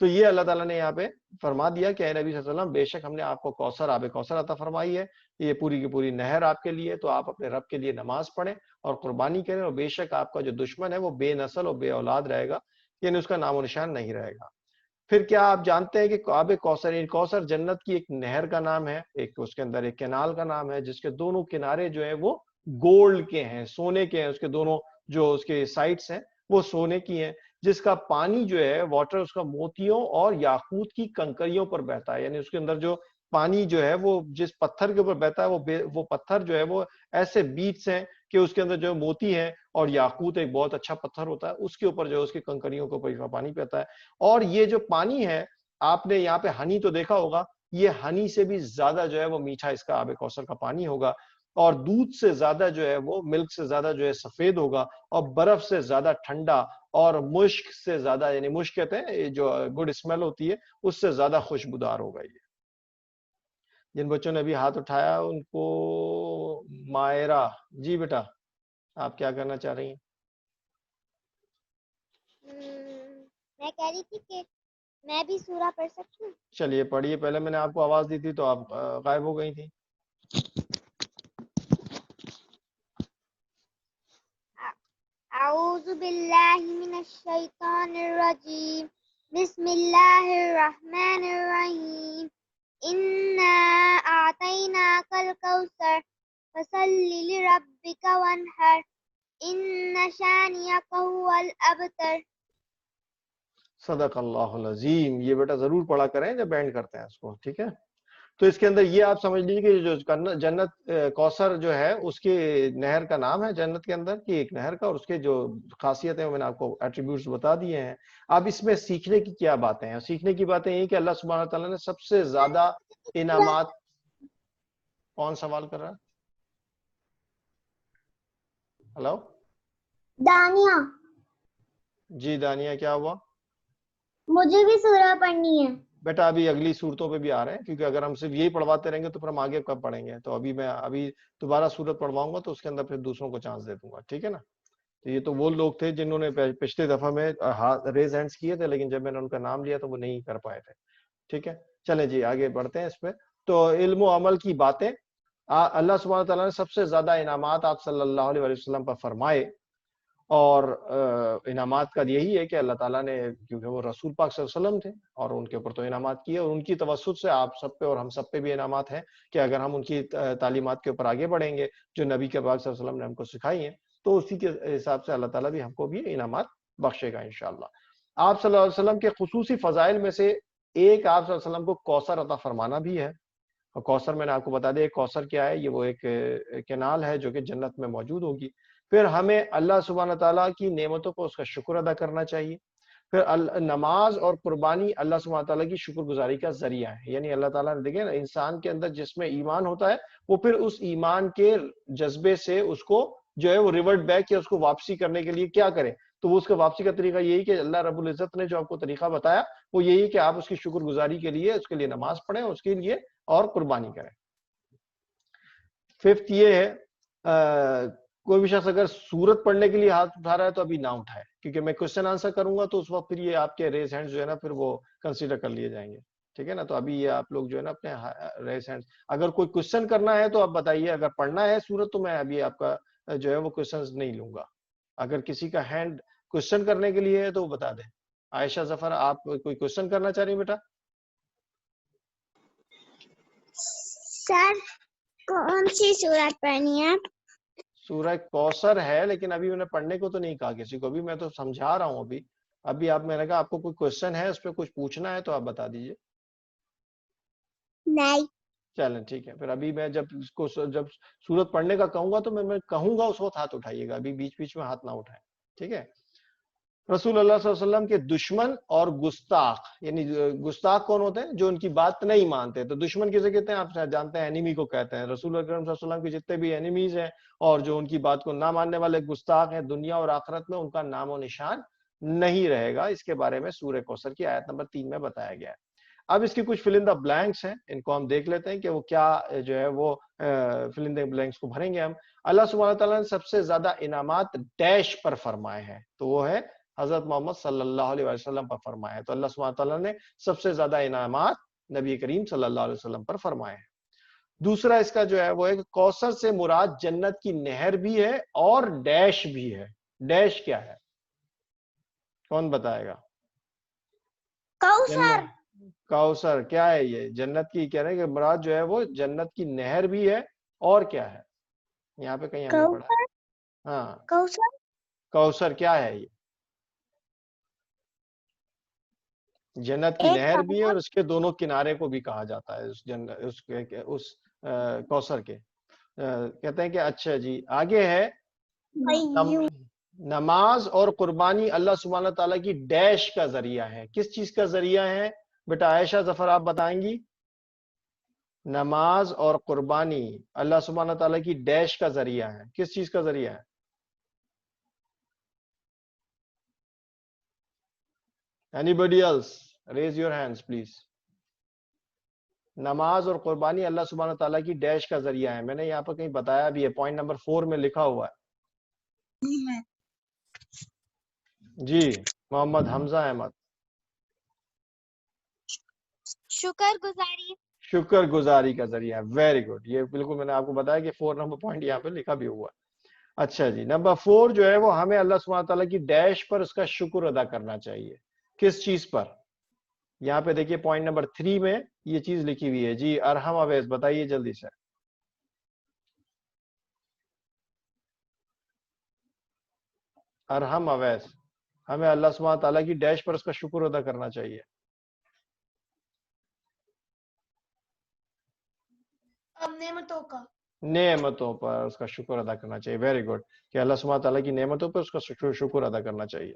تو یہ اللہ تعالیٰ نے یہاں پہ فرما دیا کہ اے نبی صلی اللہ علیہ وسلم بے شک ہم نے آپ کو کوثر آب کوثر عطا فرمائی ہے, یہ پوری کی پوری نہر آپ کے لیے, تو آپ اپنے رب کے لیے نماز پڑھیں اور قربانی کریں, اور بے شک آپ کا جو دشمن ہے وہ بے نسل اور بے اولاد رہے گا, یعنی اس کا نام و نشان نہیں رہے گا. پھر کیا آپ جانتے ہیں کہ آب کوثر, کوثر جنت کی ایک نہر کا نام ہے, ایک اس کے اندر ایک کینال کا نام ہے جس کے دونوں کنارے جو ہیں وہ گولڈ کے ہیں, سونے کے ہیں. اس کے دونوں جو اس کے سائٹس ہیں وہ سونے کی ہیں, جس کا پانی جو ہے واٹر اس کا موتیوں اور یاقوت کی کنکریوں پر بہتا ہے. یعنی اس کے اندر جو پانی جو ہے وہ جس پتھر کے اوپر بہتا ہے وہ پتھر جو ہے وہ ایسے بیٹس ہیں کہ اس کے اندر جو موتی ہے اور یاقوت ایک بہت اچھا پتھر ہوتا ہے, اس کے اوپر جو ہے اس کی کنکریوں کے اوپر پانی بہتا ہے. اور یہ جو پانی ہے آپ نے یہاں پہ ہنی تو دیکھا ہوگا, یہ ہنی سے بھی زیادہ جو ہے وہ میٹھا اس کا آب کوثر کا پانی ہوگا, اور دودھ سے زیادہ جو ہے وہ ملک سے زیادہ جو ہے سفید ہوگا, اور برف سے زیادہ ٹھنڈا, اور مشک سے زیادہ, یعنی مشک کہتے ہیں جو گڈ اسمیل ہوتی ہے اس سے زیادہ خوشبودار ہوگا. یہ جن بچوں نے ابھی ہاتھ اٹھایا ان کو مائرہ, جی بیٹا آپ کیا کرنا چاہ رہی ہیں؟ میں کہہ رہی تھی کہ میں بھی سورہ پڑھ سکتی ہوں. چلیے پڑھیے, پہلے میں نے آپ کو آواز دی تھی تو آپ غائب ہو گئی تھی. اعوذ باللہ من الشیطان الرجیم, بسم اللہ الرحمن الرحیم, انا اعطیناک الکوثر فصل لربک وانحر ان شانئک هو الابتر. صدق اللہ العظیم. یہ بیٹا ضرور پڑھا کریں جب بینڈ کرتے ہیں اس کو, ٹھیک ہے. تو اس کے اندر یہ آپ سمجھ لیجیے کہ جو جنت کوثر جو ہے اس کی نہر کا نام ہے, جنت کے اندر کی ایک نہر کا, اور اس کے جو خاصیت ہیں میں نے آپ کو ایٹریبیوٹس بتا دیے ہیں. اب اس میں سیکھنے کی کیا باتیں ہیں؟ سیکھنے کی باتیں یہ کہ اللہ سبحانہ تعالیٰ نے سب سے زیادہ انعامات. کون سوال کر رہا ہے؟ ہلو دانیہ, جی دانیہ کیا ہوا؟ مجھے بھی سورہ پڑھنی ہے. بیٹا ابھی اگلی صورتوں پہ بھی آ رہے ہیں, کیونکہ اگر ہم صرف یہی پڑھواتے رہیں گے تو پھر ہم آگے کب پڑھیں گے. تو ابھی میں دوبارہ صورت پڑھواؤں گا تو اس کے اندر پھر دوسروں کو چانس دے دوں گا, ٹھیک ہے نا. تو یہ تو وہ لوگ تھے جنہوں نے پچھلے دفعہ میں ریز ہینڈز کیے تھے, لیکن جب میں نے ان کا نام لیا تو وہ نہیں کر پائے تھے, ٹھیک ہے. چلیں جی آگے بڑھتے ہیں اس پہ. تو علم و عمل کی باتیں, اللہ سبحانہ تعالیٰ نے سب سے زیادہ انعامات آپ صلی اللہ علیہ وسلم پر فرمائے, اور انعامات کا یہی ہے کہ اللہ تعالیٰ نے, کیونکہ وہ رسول پاک صلی اللہ علیہ وسلم تھے اور ان کے اوپر تو انعامات کیے, اور ان کی توسط سے آپ سب پہ اور ہم سب پہ بھی انعامات ہیں کہ اگر ہم ان کی تعلیمات کے اوپر آگے بڑھیں گے جو نبی کے پاک صلی اللہ علیہ وسلم نے ہم کو سکھائی ہیں, تو اسی کے حساب سے اللہ تعالیٰ بھی ہم کو بھی انعامات بخشے گا انشاءاللہ. آپ صلی اللہ علیہ وسلم کے خصوصی فضائل میں سے ایک آپ صلی اللہ علیہ وسلم کو کوثر عطا فرمانا بھی ہے. اور کوثر میں نے آپ کو بتا دیا کوثر کیا ہے, یہ وہ ایک کینال ہے جو کہ جنت میں موجود ہوگی. پھر ہمیں اللہ سبحانہ تعالیٰ کی نعمتوں کو اس کا شکر ادا کرنا چاہیے. پھر نماز اور قربانی اللہ سبحانہ تعالیٰ کی شکر گزاری کا ذریعہ ہے. یعنی اللہ تعالیٰ نے دیکھیں نا, انسان کے اندر جس میں ایمان ہوتا ہے وہ پھر اس ایمان کے جذبے سے اس کو جو ہے وہ ریورٹ بیک, یا اس کو واپسی کرنے کے لیے کیا کریں, تو وہ اس کا واپسی کا طریقہ یہی کہ اللہ رب العزت نے جو آپ کو طریقہ بتایا وہ یہی کہ آپ اس کی شکر گزاری کے لیے اس کے لیے نماز پڑھیں, اس کے لیے اور قربانی کریں. ففتھ یہ ہے کوئی بھی شخص اگر سورت پڑھنے کے لیے ہاتھ اٹھا رہا ہے تو ابھی نہ اٹھائے, کیونکہ میں کوشچن آنسر کروں گا تو اس وقت پھر یہ آپ کے ریز ہینڈز جو ہے نا پھر وہ کنسیڈر کر لیے جائیں گے, ٹھیک ہے نا. تو ابھی یہ آپ لوگ جو ہے نا اپنے ریز ہینڈز, اگر کوئی کوشچن کرنا ہے تو آپ بتائیے, اگر پڑھنا ہے سورت تو میں ابھی آپ کا جو ہے وہ کوشچنز نہیں لوں گا. اگر کسی کا ہینڈ کوشچن کرنے کے لیے ہے تو وہ بتا دیں. عائشہ ظفر آپ کوئی کوشچن کرنا چاہ رہی ہیں بیٹا؟ سر کون سی سورت پڑھنی ہے؟ سورہ کوثر ہے, لیکن ابھی میں نے پڑھنے کو تو نہیں کہا کسی کو, ابھی میں تو سمجھا رہا ہوں. ابھی آپ, میں نے کہا آپ کو کوئی کوشچن ہے اس پہ کچھ پوچھنا ہے تو آپ بتا دیجئے. نہیں. چلیں ٹھیک ہے, پھر ابھی میں جب سورت پڑھنے کا کہوں گا تو میں کہوں گا اس وقت ہاتھ اٹھائیے گا, ابھی بیچ بیچ میں ہاتھ نہ اٹھائیں, ٹھیک ہے. رسول اللہ صلی اللہ علیہ وسلم کے دشمن اور گستاخ، یعنی گستاخ کون ہوتے ہیں؟ جو ان کی بات نہیں مانتے. تو دشمن کسے کہتے ہیں؟ آپ جانتے ہیں، انیمی کو کہتے ہیں. رسول اللہ صلی اللہ علیہ وسلم کے جتنے بھی انیمیز ہیں اور جو ان کی بات کو نہ ماننے والے گستاخ ہیں، دنیا اور آخرت میں ان کا نام و نشان نہیں رہے گا. اس کے بارے میں سورہ کوثر کی آیت نمبر 3 میں بتایا گیا ہے. اب اس کی کچھ فل ان دا بلینکس ہیں، ان کو ہم دیکھ لیتے ہیں کہ وہ کیا جو ہے وہ فل ان دا بلینکس کو بھریں گے ہم. اللہ سبحانہ تعالیٰ نے سب سے زیادہ انعامات ڈیش پر فرمائے ہیں، تو وہ ہے حضرت محمد صلی اللہ علیہ وسلم پر فرمائے ہیں. تو اللہ سبحانہ تعالیٰ نے سب سے زیادہ انعامات نبی کریم صلی اللہ علیہ وسلم پر فرمائے ہیں. دوسرا اس کا جو ہے وہ ایک کوثر سے مراد جنت کی نہر بھی ہے اور ڈیش بھی ہے. ڈیش کیا ہے؟ کون بتائے گا؟ کوثر. کوثر کیا ہے؟ یہ جنت کی کہہ رہے ہیں کہ مراد جو ہے وہ جنت کی نہر بھی ہے اور کیا ہے؟ یہاں پہ کہیں ہم نے پڑھا. ہاں کوثر. کوثر کیا ہے؟ یہ جنت کی نہر بھی ہے اور اس کے دونوں کنارے کو بھی کہا جاتا ہے اس کوثر کے. کہتے ہیں کہ اچھا جی آگے ہے نماز اور قربانی اللہ سبحانہ تعالیٰ کی ڈیش کا ذریعہ ہے. کس چیز کا ذریعہ ہے بیٹا؟ عائشہ ظفر آپ بتائیں گی. نماز اور قربانی اللہ سبحانہ تعالیٰ کی ڈیش کا ذریعہ ہے. کس چیز کا ذریعہ ہے؟ Anybody else? Raise your hands please. نماز اور قربانی اللہ سبحانہ تعالیٰ کی ڈیش کا ذریعہ ہے. میں نے یہاں پر کہیں بتایا بھی ہے، پوائنٹ نمبر 4 میں لکھا ہوا ہے. جی محمد حمزہ احمد. شکر گزاری. شکر گزاری کا ذریعہ. Very good. یہ بالکل میں نے آپ کو بتایا کہ 4 نمبر پوائنٹ یہاں پہ لکھا بھی ہوا ہے. اچھا جی نمبر 4 جو ہے وہ ہمیں اللہ سبحانہ تعالیٰ کی ڈیش پر اس کا شکر ادا کرنا چاہیے. کس چیز پر؟ یہاں پہ دیکھیے پوائنٹ نمبر 3 میں یہ چیز لکھی ہوئی ہے. جی ارحم اویس بتائیے جلدی سے. ارحم اویس، ہمیں اللہ سبحانہ تعالیٰ کی ڈیش پر اس کا شکر ادا کرنا چاہیے. نعمتوں پر اس کا شکر ادا کرنا چاہیے. Very good. کہ اللہ سبحانہ تعالیٰ کی نعمتوں پر اس کا شکر ادا کرنا چاہیے.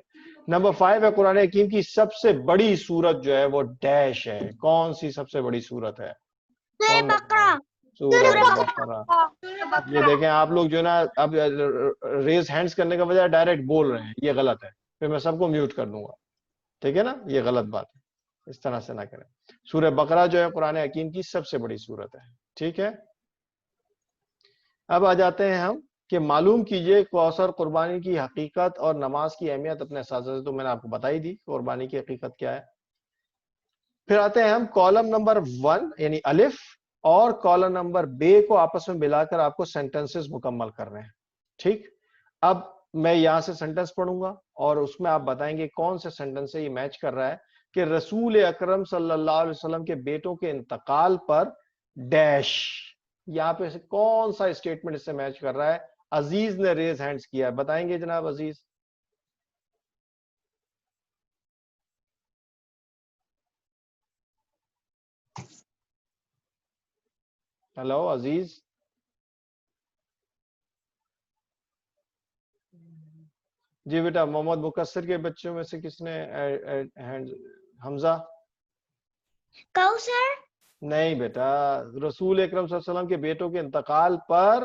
نمبر 5 ہے قرآن حکیم کی سب سے بڑی سورت جو ہے وہ ڈیش ہے. کون سی سب سے بڑی سورت ہے؟ سورہ بقرہ. یہ دیکھیں آپ لوگ جو ہے نا اب ریز ہینڈز کرنے کا بجائے ڈائریکٹ بول رہے ہیں، یہ غلط ہے. پھر میں سب کو میوٹ کر دوں گا، ٹھیک ہے نا؟ یہ غلط بات ہے، اس طرح سے نہ کریں. سورہ بقرہ جو ہے قرآن حکیم کی سب سے بڑی سورت ہے. ٹھیک ہے. اب آ جاتے ہیں ہم کہ معلوم کیجئے کوثر قربانی کی حقیقت اور نماز کی اہمیت اپنے اساتذہ سے. تو میں نے آپ کو بتائی دی قربانی کی حقیقت کیا ہے. پھر آتے ہیں ہم کالم نمبر 1 یعنی الف اور کالم نمبر بے کو آپس میں ملا کر آپ کو سینٹنسز مکمل کر رہے ہیں. ٹھیک. اب میں یہاں سے سینٹنس پڑھوں گا اور اس میں آپ بتائیں گے کون سے سینٹنس سے یہ میچ کر رہا ہے کہ رسول اکرم صلی اللہ علیہ وسلم کے بیٹوں کے انتقال پر ڈیش. یہاں پہ کون سا اسٹیٹمنٹ اس سے میچ کر رہا ہے؟ عزیز نے ریز ہینڈز کیا ہے. بتائیں گے جناب عزیز. ہیلو عزیز. جی بیٹا محمد مقصر کے بچوں میں سے کس نے حمزہ؟ کوثر. نہیں بیٹا، رسول اکرم صلی اللہ علیہ وسلم کے بیٹوں کے انتقال پر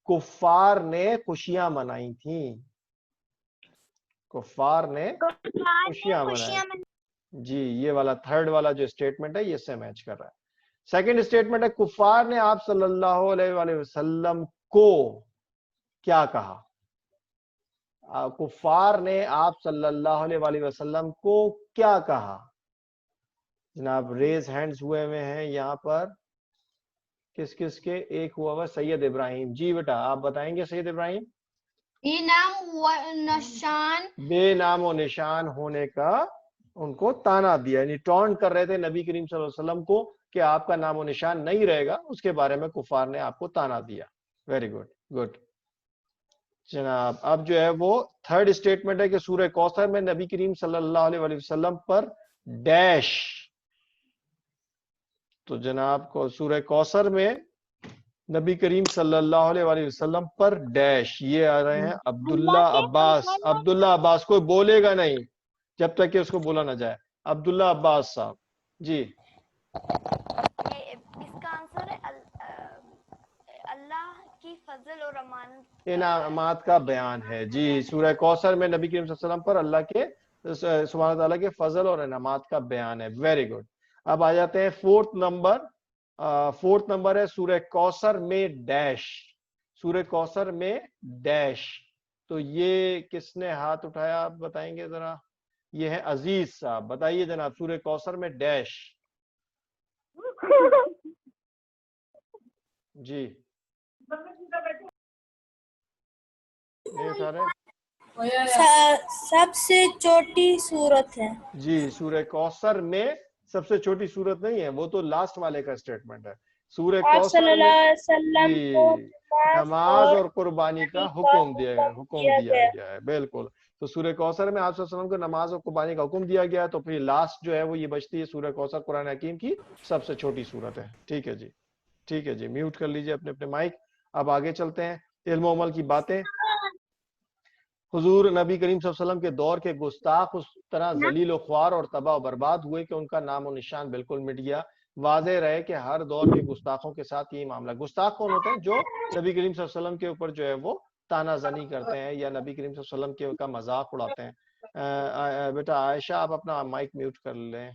کفار نے خوشیاں منائی تھیں. کفار نے خوشیاں منائی. جی یہ والا تھرڈ والا جو اسٹیٹمنٹ ہے یہ اس سے میچ کر رہا ہے. سیکنڈ اسٹیٹمنٹ ہے کفار نے آپ صلی اللہ علیہ وآلہ وسلم کو کیا کہا؟ کفار نے آپ صلی اللہ علیہ وآلہ وسلم کو کیا کہا؟ جناب ریز ہینڈز ہوئے ہوئے ہیں یہاں پر. کس کس کے؟ ایک ہوا ہوا سید ابراہیم. جی بیٹا آپ بتائیں گے سید ابراہیم. بے نام و نشان، بے نام و نشان ہونے کا ان کو تانا دیا، یعنی ٹونٹ کر رہے تھے نبی کریم صلی اللہ علیہ وسلم کو کہ آپ کا نام و نشان نہیں رہے گا. اس کے بارے میں کفار نے آپ کو تانا دیا. ویری گڈ گڈ جناب. اب جو ہے وہ تھرڈ اسٹیٹمنٹ ہے کہ سورہ کوثر میں نبی کریم صلی اللہ علیہ وآلہ وسلم پر ڈیش. تو جناب کو سورہ کوثر میں نبی کریم صلی اللہ علیہ وآلہ وسلم پر ڈیش، یہ آ رہے ہیں عبداللہ عباس. عبداللہ عباس کوئی بولے گا نہیں جب تک کہ اس کو بولا نہ جائے. عبداللہ عباس صاحب جی. یہ اس کا آنسر ہے اللہ کی فضل اور امانت انعامات کا بیان ہے. جی سورہ کوثر میں نبی کریم صلی اللہ علیہ وسلم پر اللہ کے سبحانہ تعالیٰ کے فضل اور انعامات کا بیان ہے. Very good. اب آ جاتے ہیں فورتھ نمبر ہے سورہ کوثر میں ڈیش. سورہ کوثر میں ڈیش. تو یہ کس نے ہاتھ اٹھایا آپ بتائیں گے ذرا؟ یہ ہے عزیز صاحب. بتائیے جناب سورہ کوثر میں ڈیش. جی نہیں اٹھا رہے؟ سب سے چھوٹی صورت ہے. جی سورہ کوثر میں سب سے چھوٹی صورت نہیں ہے، وہ تو لاسٹ والے کا اسٹیٹمنٹ ہے. سورہ آپ صلی کوثر اللہ میں علیہ وسلم جی کو نماز اور قربانی کا حکم دیا دیا گیا ہے. بالکل. تو سورہ کوثر میں آپ صلی اللہ علیہ وسلم کو نماز اور قربانی کا حکم دیا گیا ہے. تو پھر لاسٹ جو ہے وہ یہ بچتی ہے سورہ کوثر قرآن حکیم کی سب سے چھوٹی صورت ہے. ٹھیک ہے جی، ٹھیک ہے جی. میوٹ کر لیجئے اپنے اپنے مائک. اب آگے چلتے ہیں علم و عمل کی باتیں. حضور نبی کریم صلی اللہ علیہ وسلم کے دور کے گستاخ اس طرح ذلیل و خوار اور تباہ و برباد ہوئے کہ ان کا نام و نشان بالکل مٹ گیا. واضح رہے کہ ہر دور کے گستاخوں کے ساتھ یہی معاملہ. گستاخ کون ہوتے ہیں؟ جو نبی کریم صلی اللہ علیہ وسلم کے اوپر جو ہے وہ تانا زنی کرتے ہیں یا نبی کریم صلی اللہ علیہ وسلم کا مذاق اڑاتے ہیں. بیٹا عائشہ آپ اپنا مائک میوٹ کر لیں.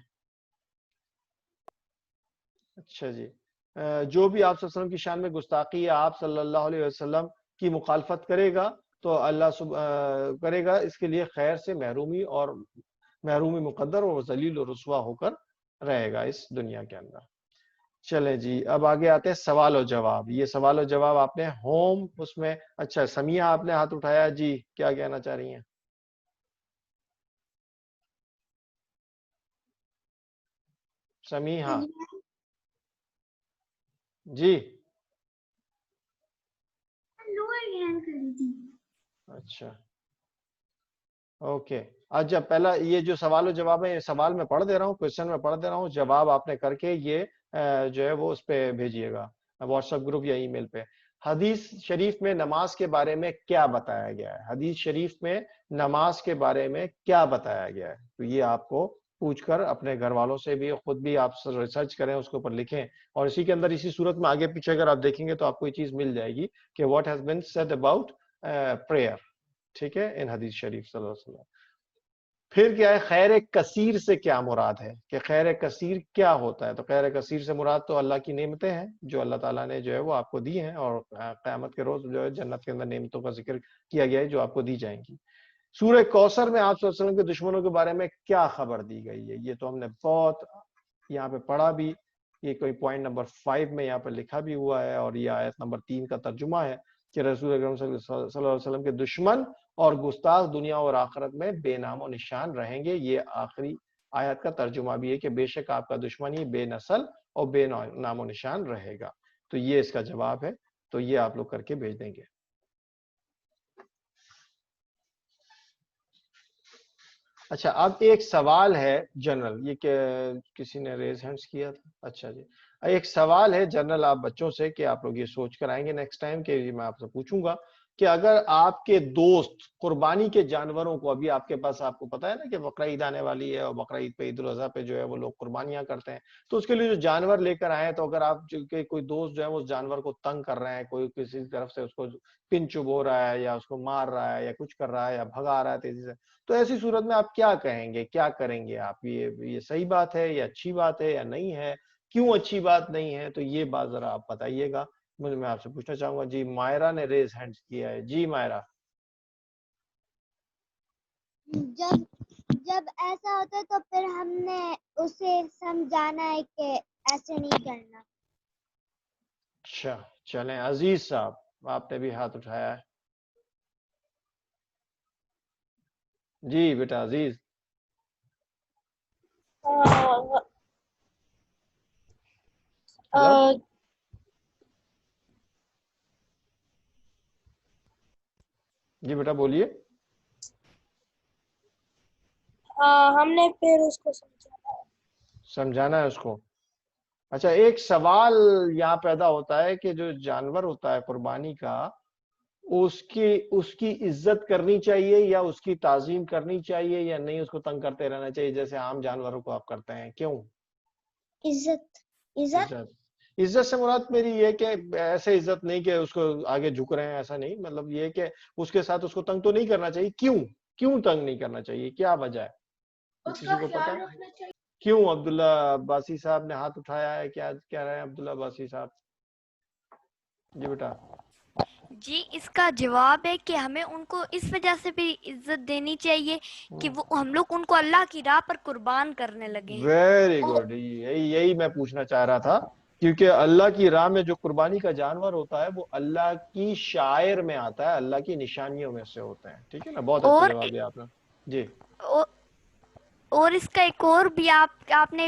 اچھا جی. جو بھی آپ صلی اللہ علیہ وسلم کی شان میں گستاخی یا آپ صلی اللہ علیہ وسلم کی مخالفت کرے گا تو اللہ کرے گا اس کے لیے خیر سے محرومی مقدر اور ذلیل و رسوا ہو کر رہے گا اس دنیا کے اندر. چلیں جی اب آگے آتے ہیں سوال و جواب. یہ سوال و جواب آپ نے ہوم اس میں. اچھا سمیہ آپ نے ہاتھ اٹھایا. جی کیا کہنا چاہ رہی ہیں؟ سمیہ جی. اچھا اوکے. اچھا پہلا یہ جو سوال و جواب ہے یہ سوال میں پڑھ دے رہا ہوں، کوشچن میں پڑھ دے رہا ہوں، جواب آپ نے کر کے یہ جو ہے وہ اس پہ بھیجیے گا واٹس ایپ گروپ یا ای میل پہ. حدیث شریف میں نماز کے بارے میں کیا بتایا گیا ہے؟ حدیث شریف میں نماز کے بارے میں کیا بتایا گیا ہے؟ تو یہ آپ کو پوچھ کر اپنے گھر والوں سے بھی خود بھی آپ ریسرچ کریں، اس کے اوپر لکھیں اور اسی کے اندر اسی صورت میں آگے پیچھے اگر آپ دیکھیں گے تو آپ کو یہ چیز مل جائے گی کہ what has been said about prayer. ٹھیک ہے ان حدیث شریف صلی اللہ علیہ وسلم. پھر کیا ہے خیر کثیر سے کیا مراد ہے کہ خیر کثیر کیا ہوتا ہے؟ تو خیر کثیر سے مراد تو اللہ کی نعمتیں ہیں جو اللہ تعالیٰ نے جو ہے وہ آپ کو دی ہیں اور قیامت کے روز جو ہے جنت کے اندر نعمتوں کا ذکر کیا گیا ہے جو آپ کو دی جائیں گی. سورہ کوثر میں آپ صلی اللہ علیہ وسلم کے دشمنوں کے بارے میں کیا خبر دی گئی ہے؟ یہ تو ہم نے بہت یہاں پہ پڑھا بھی. یہ کوئی پوائنٹ نمبر 5 میں یہاں پہ لکھا بھی ہوا ہے اور یہ آیت نمبر 3 کا ترجمہ ہے کہ رسول اکرم صلی اللہ علیہ وسلم کے دشمن اور گستاخ دنیا اور آخرت میں بے نام و نشان رہیں گے. یہ آخری آیت کا ترجمہ بھی ہے کہ بے شک آپ کا دشمن ہی بے نسل اور بے نام و نشان رہے گا. تو یہ اس کا جواب ہے. تو یہ آپ لوگ کر کے بھیج دیں گے. اچھا اب ایک سوال ہے جنرل، یہ کہ کسی نے ریز ہینڈز کیا تھا. اچھا جی ایک سوال ہے جنرل آپ بچوں سے کہ آپ لوگ یہ سوچ کر آئیں گے نیکسٹ ٹائم کہ میں آپ سے پوچھوں گا کہ اگر آپ کے دوست قربانی کے جانوروں کو، ابھی آپ کے پاس آپ کو پتا ہے نا کہ بقرعید آنے والی ہے اور بقرعید پہ عید الاضحیٰ پہ جو ہے وہ لوگ قربانیاں کرتے ہیں، تو اس کے لیے جو جانور لے کر آئے تو اگر آپ کوئی دوست جو ہے اس جانور کو تنگ کر رہے ہیں، کوئی کسی طرف سے اس کو پن چبو رہا ہے یا اس کو مار رہا ہے یا کچھ کر رہا ہے یا بھگا رہا ہے تیزی سے، تو ایسی صورت میں آپ کیا کہیں گے، کیا کریں گے آپ؟ یہ صحیح بات ہے یا اچھی بات ہے یا نہیں ہے؟ کیوں اچھی بات نہیں ہے؟ تو یہ بات ذرا آپ بتائیے گا. میں آپ سے پوچھنا چاہوں گا. جی مائرہ نے ریز ہینڈ کیا ہے. جی مائرہ. جب ایسا ہوتا ہے تو پھر ہم نے اسے سمجھانا ہے کہ ایسے نہیں کرنا. اچھا چلیں عزیز صاحب آپ نے بھی ہاتھ اٹھایا ہے. جی بیٹا عزیز. جی بیٹا بولیے. ہم نے پھر اس کو سمجھانا ہے اس کو. اچھا ایک سوال یہاں پیدا ہوتا ہے کہ جو جانور ہوتا ہے قربانی کا اس کی عزت کرنی چاہیے یا اس کی تعظیم کرنی چاہیے یا نہیں، اس کو تنگ کرتے رہنا چاہیے جیسے عام جانوروں کو آپ کرتے ہیں؟ کیوں عزت عزت سے مراد میری یہ کہ ایسے عزت نہیں کہ اس کو آگے جھک رہے ہیں، ایسا نہیں، مطلب یہ کہ اس کے ساتھ اس کو تنگ تو نہیں کرنا چاہیے. کیوں تنگ نہیں کرنا چاہیے؟ کیا وجہ ہے؟ کسی کو پتا ہے کیوں؟ عبداللہ عباسی صاحب نے ہاتھ اٹھایا ہے. کیا کہہ رہے ہیں عبداللہ عباسی صاحب؟ جی بیٹا. جی اس کا جواب ہے کہ ہمیں ان کو اس وجہ سے بھی عزت دینی چاہیے کہ وہ ہم لوگ ان کو اللہ کی راہ پر قربان کرنے لگے. Very good. یہی میں پوچھنا چاہ رہا تھا، کیونکہ اللہ کی راہ میں جو قربانی کا جانور ہوتا ہے وہ اللہ کی شاعر میں آتا ہے، اللہ کی نشانیوں میں سے ہوتے ہیں. ٹھیک ہے نا، بہت اچھا جواب دیا آپ نے. جی اور اس کا ایک اور بھی آپ نے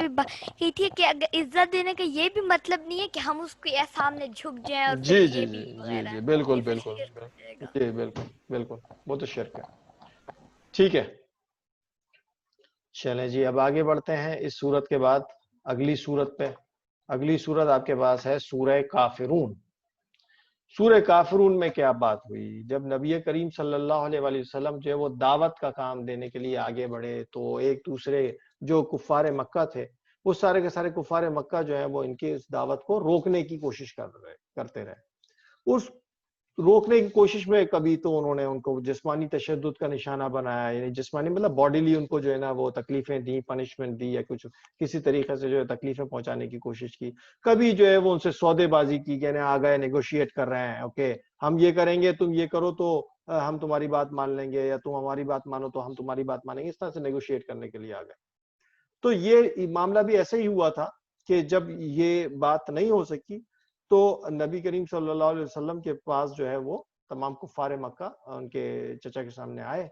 کی تھی کہ اگر عزت دینے کا یہ بھی مطلب نہیں ہے کہ ہم اس کے سامنے جھک جائیں اور پھر جی یہ جی بھی جی جی وغیرہ. جی بالکل یہ پھر بالکل شرک ہو جائے گا. جی بالکل وہ تو شرک ہے. ٹھیک ہے چلیں جی اب آگے بڑھتے ہیں اس سورت کے بعد اگلی سورت پہ. اگلی سورت آپ کے پاس ہے سورہ کافرون. سورہ کافرون میں کیا بات ہوئی؟ جب نبی کریم صلی اللہ علیہ وآلہ وسلم جو ہے وہ دعوت کا کام دینے کے لیے آگے بڑھے تو ایک دوسرے جو کفار مکہ تھے وہ سارے کے سارے کفار مکہ جو ہے وہ ان کی اس دعوت کو روکنے کی کوشش کرتے رہے. اس روکنے کی کوشش میں کبھی تو انہوں نے ان کو جسمانی تشدد کا نشانہ بنایا، یعنی جسمانی مطلب باڈیلی ان کو جو ہے نا وہ تکلیفیں دی، پنشمنٹ دی یا کچھ کسی طریقے سے جو ہے تکلیفیں پہنچانے کی کوشش کی. کبھی جو ہے وہ ان سے سودے بازی کی، کہنے آ گئے نیگوشیٹ کر رہے ہیں، اوکے ہم یہ کریں گے تم یہ کرو تو ہم تمہاری بات مان لیں گے، یا تم ہماری بات مانو تو ہم تمہاری بات مانیں گے. اس طرح سے نیگوشیٹ کرنے کے لیے آ گئے. تو یہ معاملہ بھی ایسے ہی ہوا تھا کہ جب یہ بات نہیں ہو سکی تو نبی کریم صلی اللہ علیہ وسلم کے پاس جو ہے وہ تمام کفار مکہ ان کے چچا کے سامنے آئے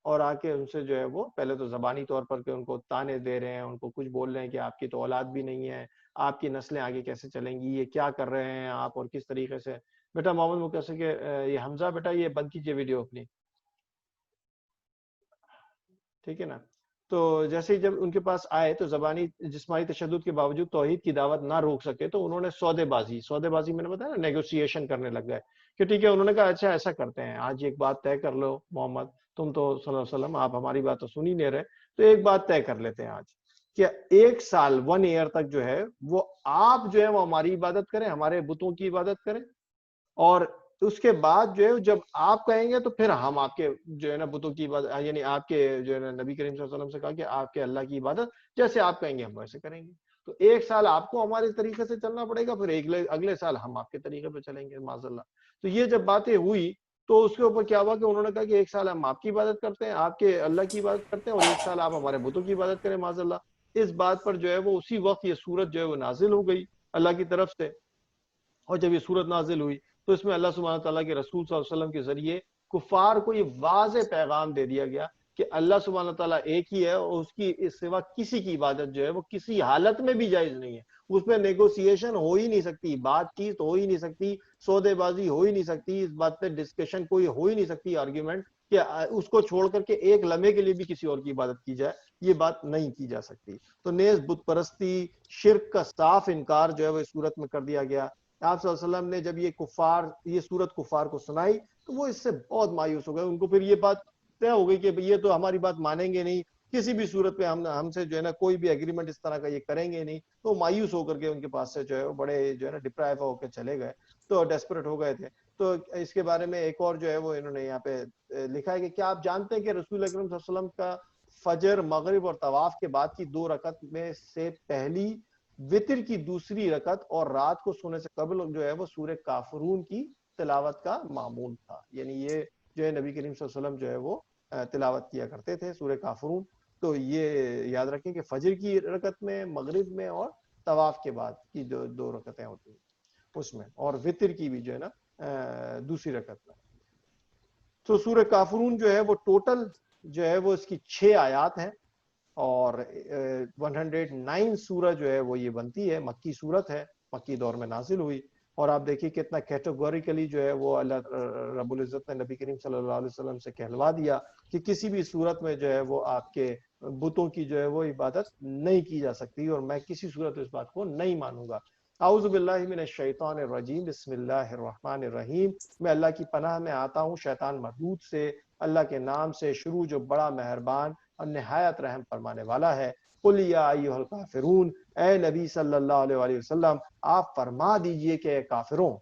اور آ کے ان سے جو ہے وہ پہلے تو زبانی طور پر کہ ان کو تانے دے رہے ہیں، ان کو کچھ بول رہے ہیں کہ آپ کی تو اولاد بھی نہیں ہے، آپ کی نسلیں آگے کیسے چلیں گی، یہ کیا کر رہے ہیں آپ اور کس طریقے سے. بیٹا محمد مقصد کہ یہ حمزہ بیٹا یہ بند کیجئے ویڈیو اپنی، ٹھیک ہے نا. تو جیسے ہی جب ان کے پاس آئے تو زبانی جسمانی تشدد کے باوجود توحید کی دعوت نہ روک سکے تو انہوں نے سودے بازی میں نے بتایا نا نیگوسیشن کرنے لگ گئے کہ ٹھیک ہے. انہوں نے کہا اچھا ایسا کرتے ہیں آج ایک بات طے کر لو محمد، تم تو صلی اللہ علیہ وسلم آپ ہماری بات تو سن ہی نہیں رہے، تو ایک بات طے کر لیتے ہیں آج کہ 1 سال 1 ایئر تک جو ہے وہ آپ جو ہے وہ ہماری عبادت کریں، ہمارے بتوں کی عبادت کریں، اور اس کے بعد جو ہے جب آپ کہیں گے تو پھر ہم آپ کے جو ہے نا بتوں کی عبادت، یعنی آپ کے جو ہے نا نبی کریم صلی اللہ علیہ وسلم سے کہا کہ آپ کے اللہ کی عبادت جیسے آپ کہیں گے ہم ویسے کریں گے. تو 1 سال آپ کو ہمارے طریقے سے چلنا پڑے گا، پھر اگلے سال ہم آپ کے طریقے پہ چلیں گے معاذ اللہ. تو یہ جب باتیں ہوئی تو اس کے اوپر کیا ہوا کہ انہوں نے کہا کہ 1 سال ہم آپ کی عبادت کرتے ہیں، آپ کے اللہ کی عبادت کرتے ہیں، اور 1 سال آپ ہمارے بتوں کی عبادت کریں معاذ اللہ. اس بات پر جو ہے وہ اسی وقت یہ سورت جو ہے وہ نازل ہو گئی اللہ کی طرف سے. اور جب یہ سورت نازل ہوئی تو اس میں اللہ سبحانہ تعالیٰ کے رسول صلی اللہ علیہ وسلم کے ذریعے کفار کو یہ واضح پیغام دے دیا گیا کہ اللہ سبحانہ تعالیٰ ایک ہی ہے اور اس کی اس سوا کسی کی عبادت جو ہے وہ کسی حالت میں بھی جائز نہیں ہے. اس میں نیگوسیشن ہو ہی نہیں سکتی، بات چیت ہو ہی نہیں سکتی، سودے بازی ہو ہی نہیں سکتی، اس بات پہ ڈسکشن کوئی ہو ہی نہیں سکتی، آرگیومنٹ کہ اس کو چھوڑ کر کے ایک لمحے کے لیے بھی کسی اور کی عبادت کی جائے، یہ بات نہیں کی جا سکتی. تو نیز بت پرستی شرک کا صاف انکار جو ہے وہ اس صورت میں کر دیا گیا. آپ صلی اللہ علیہ وسلم نے جب یہ سورت کفار کو سنائی تو وہ اس سے بہت مایوس ہو گئے. ان کو پھر یہ بات طے ہو گئی کہ یہ تو ہماری بات مانیں گے نہیں، کسی بھی صورت پہ ہم سے جو ہے نا کوئی بھی ایگریمنٹ اس طرح کا یہ کریں گے نہیں. تو مایوس ہو کر کے ان کے پاس سے جو ہے وہ بڑے جو ہے نا ڈپرائیو ہو کے چلے گئے، تو ڈیسپریٹ ہو گئے تھے. تو اس کے بارے میں ایک اور جو ہے وہ انہوں نے یہاں پہ لکھا ہے کہ کیا آپ جانتے ہیں کہ رسول اکرم صلی اللہ علیہ وسلم کا فجر مغرب اور طواف کے بعد کی 2 رکعت میں سے پہلی وطر کی دوسری رکعت اور رات کو سونے سے قبل جو ہے وہ سورہ کافرون کی تلاوت کا معمول تھا. یعنی یہ جو ہے نبی کریم صلی اللہ علیہ وسلم جو ہے وہ تلاوت کیا کرتے تھے سورہ کافرون. تو یہ یاد رکھیں کہ فجر کی رکعت میں، مغرب میں اور طواف کے بعد کی جو 2 رکعتیں ہوتی ہیں اس میں، اور وطر کی بھی جو ہے نا دوسری رکعت میں. تو سورہ کافرون جو ہے وہ ٹوٹل جو ہے وہ اس کی 6 آیات ہیں اور 109 سورہ جو ہے وہ یہ بنتی ہے. مکی صورت ہے، مکی دور میں نازل ہوئی. اور آپ دیکھیے کتنا کیٹیگوریکلی جو ہے وہ اللہ رب العزت نے نبی کریم صلی اللہ علیہ وسلم سے کہلوا دیا کہ کسی بھی صورت میں جو ہے وہ آپ کے بتوں کی جو ہے وہ عبادت نہیں کی جا سکتی، اور میں کسی صورت اس بات کو نہیں مانوں گا۔ اعوذ باللہ من الشیطان الرجیم، بسم اللہ الرحمن الرحیم۔ میں اللہ کی پناہ میں آتا ہوں شیطان مردود سے، اللہ کے نام سے شروع جو بڑا مہربان اور نہایت رحم فرمانے والا ہے۔ قل یا ایھا الکافرون، اے نبی صلی اللہ علیہ وآلہ وسلم آپ فرما دیجئے کہ اے کافروں،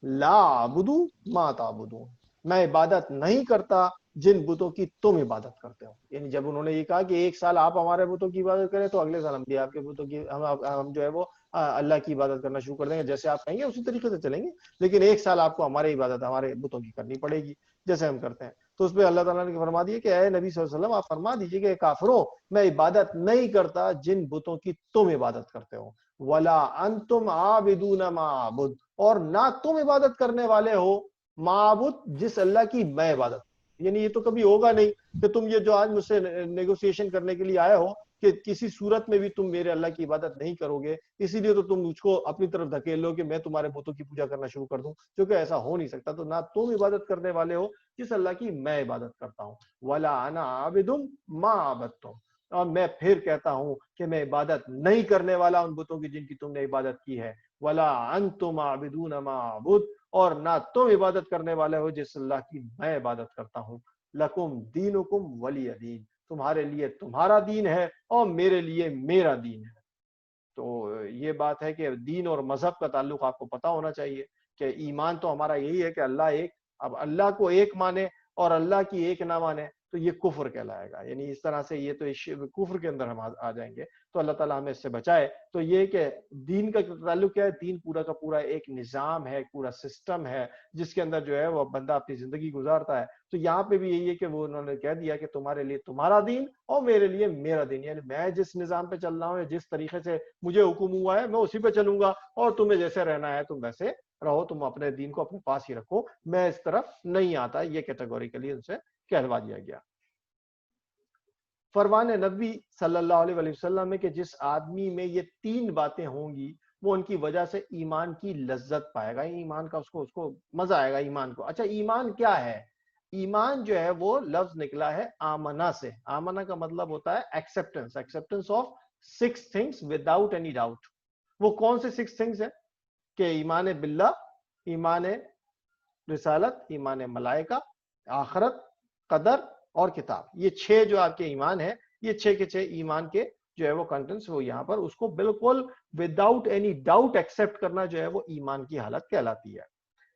لا اعبدو ما تعبدون، میں عبادت نہیں کرتا جن بتوں کی تم عبادت کرتے ہو۔ یعنی جب انہوں نے یہ کہا کہ ایک سال آپ ہمارے بتوں کی عبادت کریں تو اگلے سال ہم بھی آپ کے بتوں کی ہم جو ہے وہ اللہ کی عبادت کرنا شروع کر دیں گے، جیسے آپ کہیں گے اسی طریقے سے چلیں گے، لیکن ایک سال آپ کو ہماری عبادت ہمارے بتوں کی کرنی پڑے گی جیسے ہم کرتے ہیں۔ تو اس پہ اللہ تعالیٰ نے فرما دیا کہ اے نبی صلی اللہ علیہ وسلم آپ فرما دیجئے کہ کافروں، میں عبادت نہیں کرتا جن بتوں کی تم عبادت کرتے ہو، ولا انتم عابدون ما اعبد، اور نہ تم عبادت کرنے والے ہو معبود جس اللہ کی میں عبادت۔ یعنی یہ تو کبھی ہوگا نہیں کہ تم یہ جو آج مجھ سے نیگوسیشن کرنے کے لیے آئے ہو کہ کسی صورت میں بھی تم میرے اللہ کی عبادت نہیں کرو گے، اسی لیے تو تم مجھ کو اپنی طرف دھکیل لو کہ میں تمہارے بتوں کی پوجا کرنا شروع کر دوں، کیونکہ ایسا ہو نہیں سکتا۔ تو نہ تم عبادت کرنے والے ہو جس اللہ کی میں عبادت کرتا ہوں، ولا انا عابد ما عبدتم، اور میں پھر کہتا ہوں کہ میں عبادت نہیں کرنے والا ان بتوں کی جن کی تم نے عبادت کی ہے، ولا انتم عابدون ما اعبد، اور نہ تم عبادت کرنے والے ہو جس اللہ کی میں عبادت کرتا ہوں، لکم دینکم ولی دین، تمہارے لیے تمہارا دین ہے اور میرے لیے میرا دین ہے۔ تو یہ بات ہے کہ دین اور مذہب کا تعلق آپ کو پتہ ہونا چاہیے کہ ایمان تو ہمارا یہی ہے کہ اللہ ایک، اب اللہ کو ایک مانے اور اللہ کی ایک نہ مانے تو یہ کفر کہلائے گا، یعنی اس طرح سے یہ تو کفر کے اندر ہم آ جائیں گے، تو اللہ تعالیٰ ہمیں اس سے بچائے۔ تو یہ کہ دین کا تعلق کیا ہے، دین پورا کا پورا ایک نظام ہے، پورا سسٹم ہے جس کے اندر جو ہے وہ بندہ اپنی زندگی گزارتا ہے۔ تو یہاں پہ بھی یہی ہے کہ وہ انہوں نے کہہ دیا کہ تمہارے لیے تمہارا دین اور میرے لیے میرا دین، یعنی میں جس نظام پہ چل رہا ہوں یا جس طریقے سے مجھے حکم ہوا ہے میں اسی پہ چلوں گا، اور تمہیں جیسے رہنا ہے تم ویسے رہو، تم اپنے دین کو اپنے پاس ہی رکھو، میں اس طرف نہیں آتا۔ یہ کیٹیگوریکلی ان سے کہلوا دیا گیا۔ فرمان نبی صلی اللہ علیہ وسلم ہے کہ جس آدمی میں یہ تین باتیں ہوں گی وہ ان کی وجہ سے ایمان کی لذت پائے گا، ایمان کا اس کو مزہ آئے گا ایمان کو۔ اچھا ایمان کیا ہے؟ ایمان جو ہے وہ لفظ نکلا ہے آمنہ سے۔ آمنہ کا مطلب ہوتا ہے acceptance, acceptance of 6 things without any doubt۔ وہ کون سے 6 things ہیں کہ ایمان باللہ، ایمان رسالت، ایمان ملائکہ، آخرت، قدر اور کتاب۔ یہ 6 جو آپ کے ایمان ہے، یہ 6 کے 6 ایمان کے جو ہے وہ کنٹینٹس وہ یہاں پر اس کو بالکل وداؤٹ اینی ڈاؤٹ ایکسیپٹ کرنا جو ہے وہ ایمان کی حالت کہلاتی ہے۔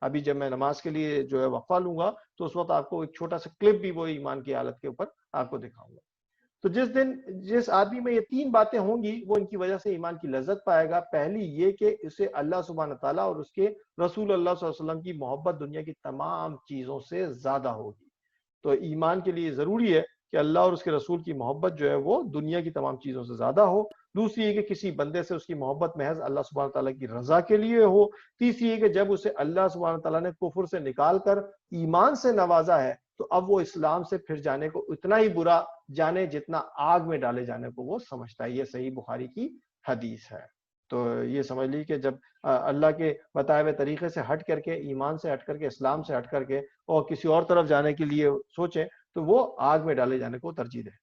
ابھی جب میں نماز کے لیے جو ہے وقفہ لوں گا تو اس وقت آپ کو ایک چھوٹا سا کلپ بھی وہ ایمان کی حالت کے اوپر آپ کو دکھاؤں گا۔ تو جس آدمی میں یہ 3 باتیں ہوں گی وہ ان کی وجہ سے ایمان کی لذت پائے گا۔ پہلی یہ کہ اسے اللہ سبحانہ تعالیٰ اور اس کے رسول اللہ صلی اللہ علیہ وسلم کی محبت دنیا کی تمام چیزوں سے زیادہ ہوگی۔ تو ایمان کے لیے ضروری ہے کہ اللہ اور اس کے رسول کی محبت جو ہے وہ دنیا کی تمام چیزوں سے زیادہ ہو۔ دوسری یہ کہ کسی بندے سے اس کی محبت محض اللہ سبحانہ تعالیٰ کی رضا کے لیے ہو۔ تیسری یہ کہ جب اسے اللہ سبحانہ تعالیٰ نے کفر سے نکال کر ایمان سے نوازا ہے تو اب وہ اسلام سے پھر جانے کو اتنا ہی برا جانے جتنا آگ میں ڈالے جانے کو وہ سمجھتا ہے۔ یہ صحیح بخاری کی حدیث ہے۔ تو یہ سمجھ لی کہ جب اللہ کے بتائے ہوئے طریقے سے ہٹ کر کے، ایمان سے ہٹ کر کے، اسلام سے ہٹ کر کے اور کسی اور طرف جانے کے لیے سوچیں تو وہ آگ میں ڈالے جانے کو ترجیح دیں۔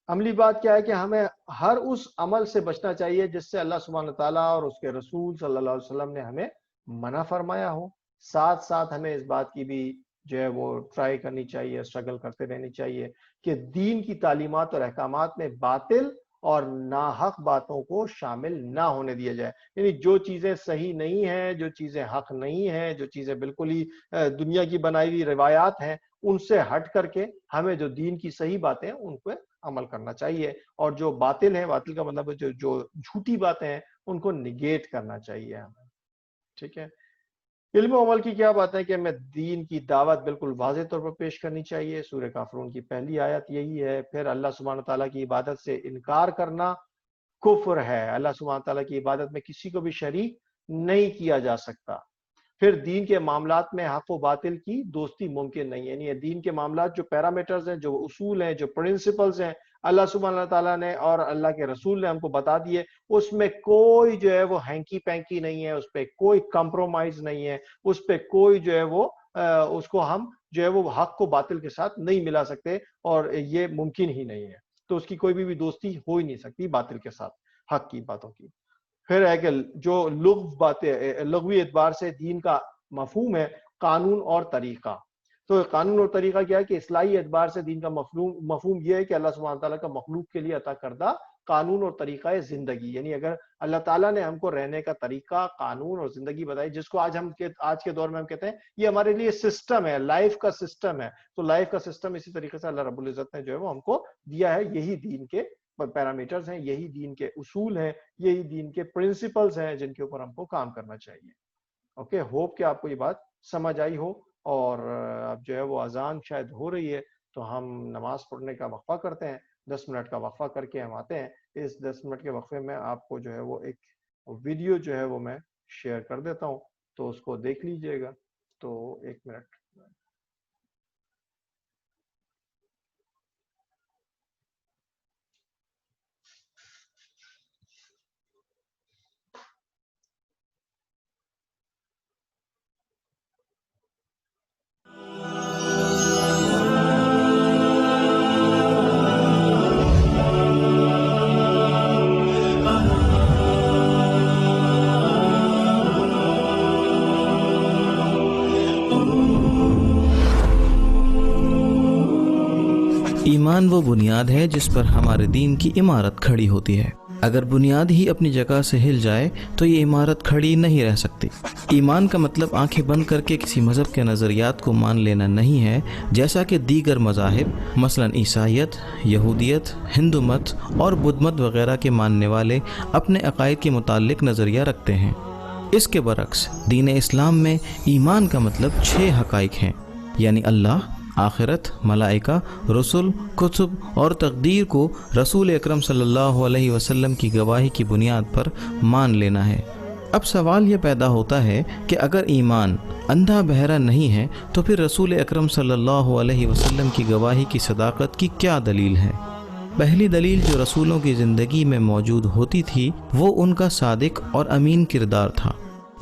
عملی بات کیا ہے کہ ہمیں ہر اس عمل سے بچنا چاہیے جس سے اللہ سبحانہ تعالیٰ اور اس کے رسول صلی اللہ علیہ وسلم نے ہمیں منع فرمایا ہو۔ ساتھ ساتھ ہمیں اس بات کی بھی جو ہے وہ ٹرائی کرنی چاہیے، اسٹرگل کرتے رہنی چاہیے کہ دین کی تعلیمات اور احکامات میں باطل اور ناحق باتوں کو شامل نہ ہونے دیا جائے۔ یعنی جو چیزیں صحیح نہیں ہیں، جو چیزیں حق نہیں ہیں، جو چیزیں بالکل ہی دنیا کی بنائی ہوئی روایات ہیں، ان سے ہٹ کر کے ہمیں جو دین کی صحیح باتیں ہیں ان پہ عمل کرنا چاہیے، اور جو باطل ہیں، باطل کا مطلب جو جھوٹی باتیں ہیں ان کو نگیٹ کرنا چاہیے ہمیں۔ ٹھیک ہے، علم و عمل کی کیا بات ہے کہ ہمیں دین کی دعوت بالکل واضح طور پر پیش کرنی چاہیے۔ سورہ کافرون کی پہلی آیت یہی ہے۔ پھر اللہ سبحانہ تعالیٰ کی عبادت سے انکار کرنا کفر ہے۔ اللہ سبحانہ تعالیٰ کی عبادت میں کسی کو بھی شریک نہیں کیا جا سکتا۔ پھر دین کے معاملات میں حق و باطل کی دوستی ممکن نہیں ہے، یعنی دین کے معاملات جو پیرامیٹرز ہیں، جو اصول ہیں، جو پرنسپلز ہیں، اللہ سبحانہ تعالیٰ نے اور اللہ کے رسول نے ہم کو بتا دیے، اس میں کوئی جو ہے وہ ہینکی پینکی نہیں ہے، اس پہ کوئی کمپرومائز نہیں ہے، اس پہ کوئی جو ہے وہ اس کو ہم جو ہے وہ حق کو باطل کے ساتھ نہیں ملا سکتے، اور یہ ممکن ہی نہیں ہے، تو اس کی کوئی بھی دوستی ہو ہی نہیں سکتی باطل کے ساتھ حق کی باتوں کی۔ پھر ہے کہ جو لغوی اعتبار سے دین کا مفہوم ہے قانون اور طریقہ، تو قانون اور طریقہ کیا ہے کہ اصلاحی اعتبار سے دین کا مفہوم یہ ہے کہ اللہ سبحانہ تعالیٰ کا مخلوق کے لیے عطا کردہ قانون اور طریقہ زندگی، یعنی اگر اللہ تعالیٰ نے ہم کو رہنے کا طریقہ، قانون اور زندگی بتائی، جس کو آج کے دور میں ہم کہتے ہیں یہ ہمارے لیے سسٹم ہے، لائف کا سسٹم ہے، تو لائف کا سسٹم اسی طریقے سے اللہ رب العزت نے جو ہے وہ ہم کو دیا ہے، یہی دین کے پیرامیٹرز ہیں، یہی دین کے اصول ہیں، یہی دین کے پرنسپلز ہیں جن کے اوپر ہم کو کام کرنا چاہیے۔ اوکے، ہوپ کہ آپ کو یہ بات سمجھ آئی ہو، اور اب جو ہے وہ اذان شاید ہو رہی ہے تو ہم نماز پڑھنے کا وقفہ کرتے ہیں، 10 منٹ کا وقفہ کر کے ہم آتے ہیں۔ اس 10 منٹ کے وقفے میں آپ کو جو ہے وہ ایک ویڈیو جو ہے وہ میں شیئر کر دیتا ہوں، تو اس کو دیکھ لیجئے گا۔ تو 1 منٹ۔ ایمان وہ بنیاد ہے جس پر ہمارے دین کی عمارت کھڑی ہوتی ہے۔ اگر بنیاد ہی اپنی جگہ سے ہل جائے تو یہ عمارت کھڑی نہیں رہ سکتی۔ ایمان کا مطلب آنکھیں بند کر کے کسی مذہب کے نظریات کو مان لینا نہیں ہے، جیسا کہ دیگر مذاہب مثلا عیسائیت، یہودیت، ہندو مت اور بدھ مت وغیرہ کے ماننے والے اپنے عقائد کے متعلق نظریہ رکھتے ہیں۔ اس کے برعکس دین اسلام میں ایمان کا مطلب 6 حقائق ہیں، یعنی اللہ، آخرت، ملائکہ، رسل، کتب اور تقدیر کو رسول اکرم صلی اللہ علیہ وسلم کی گواہی کی بنیاد پر مان لینا ہے۔ اب سوال یہ پیدا ہوتا ہے کہ اگر ایمان اندھا بہرا نہیں ہے تو پھر رسول اکرم صلی اللہ علیہ وسلم کی گواہی کی صداقت کی کیا دلیل ہے؟ پہلی دلیل جو رسولوں کی زندگی میں موجود ہوتی تھی وہ ان کا صادق اور امین کردار تھا،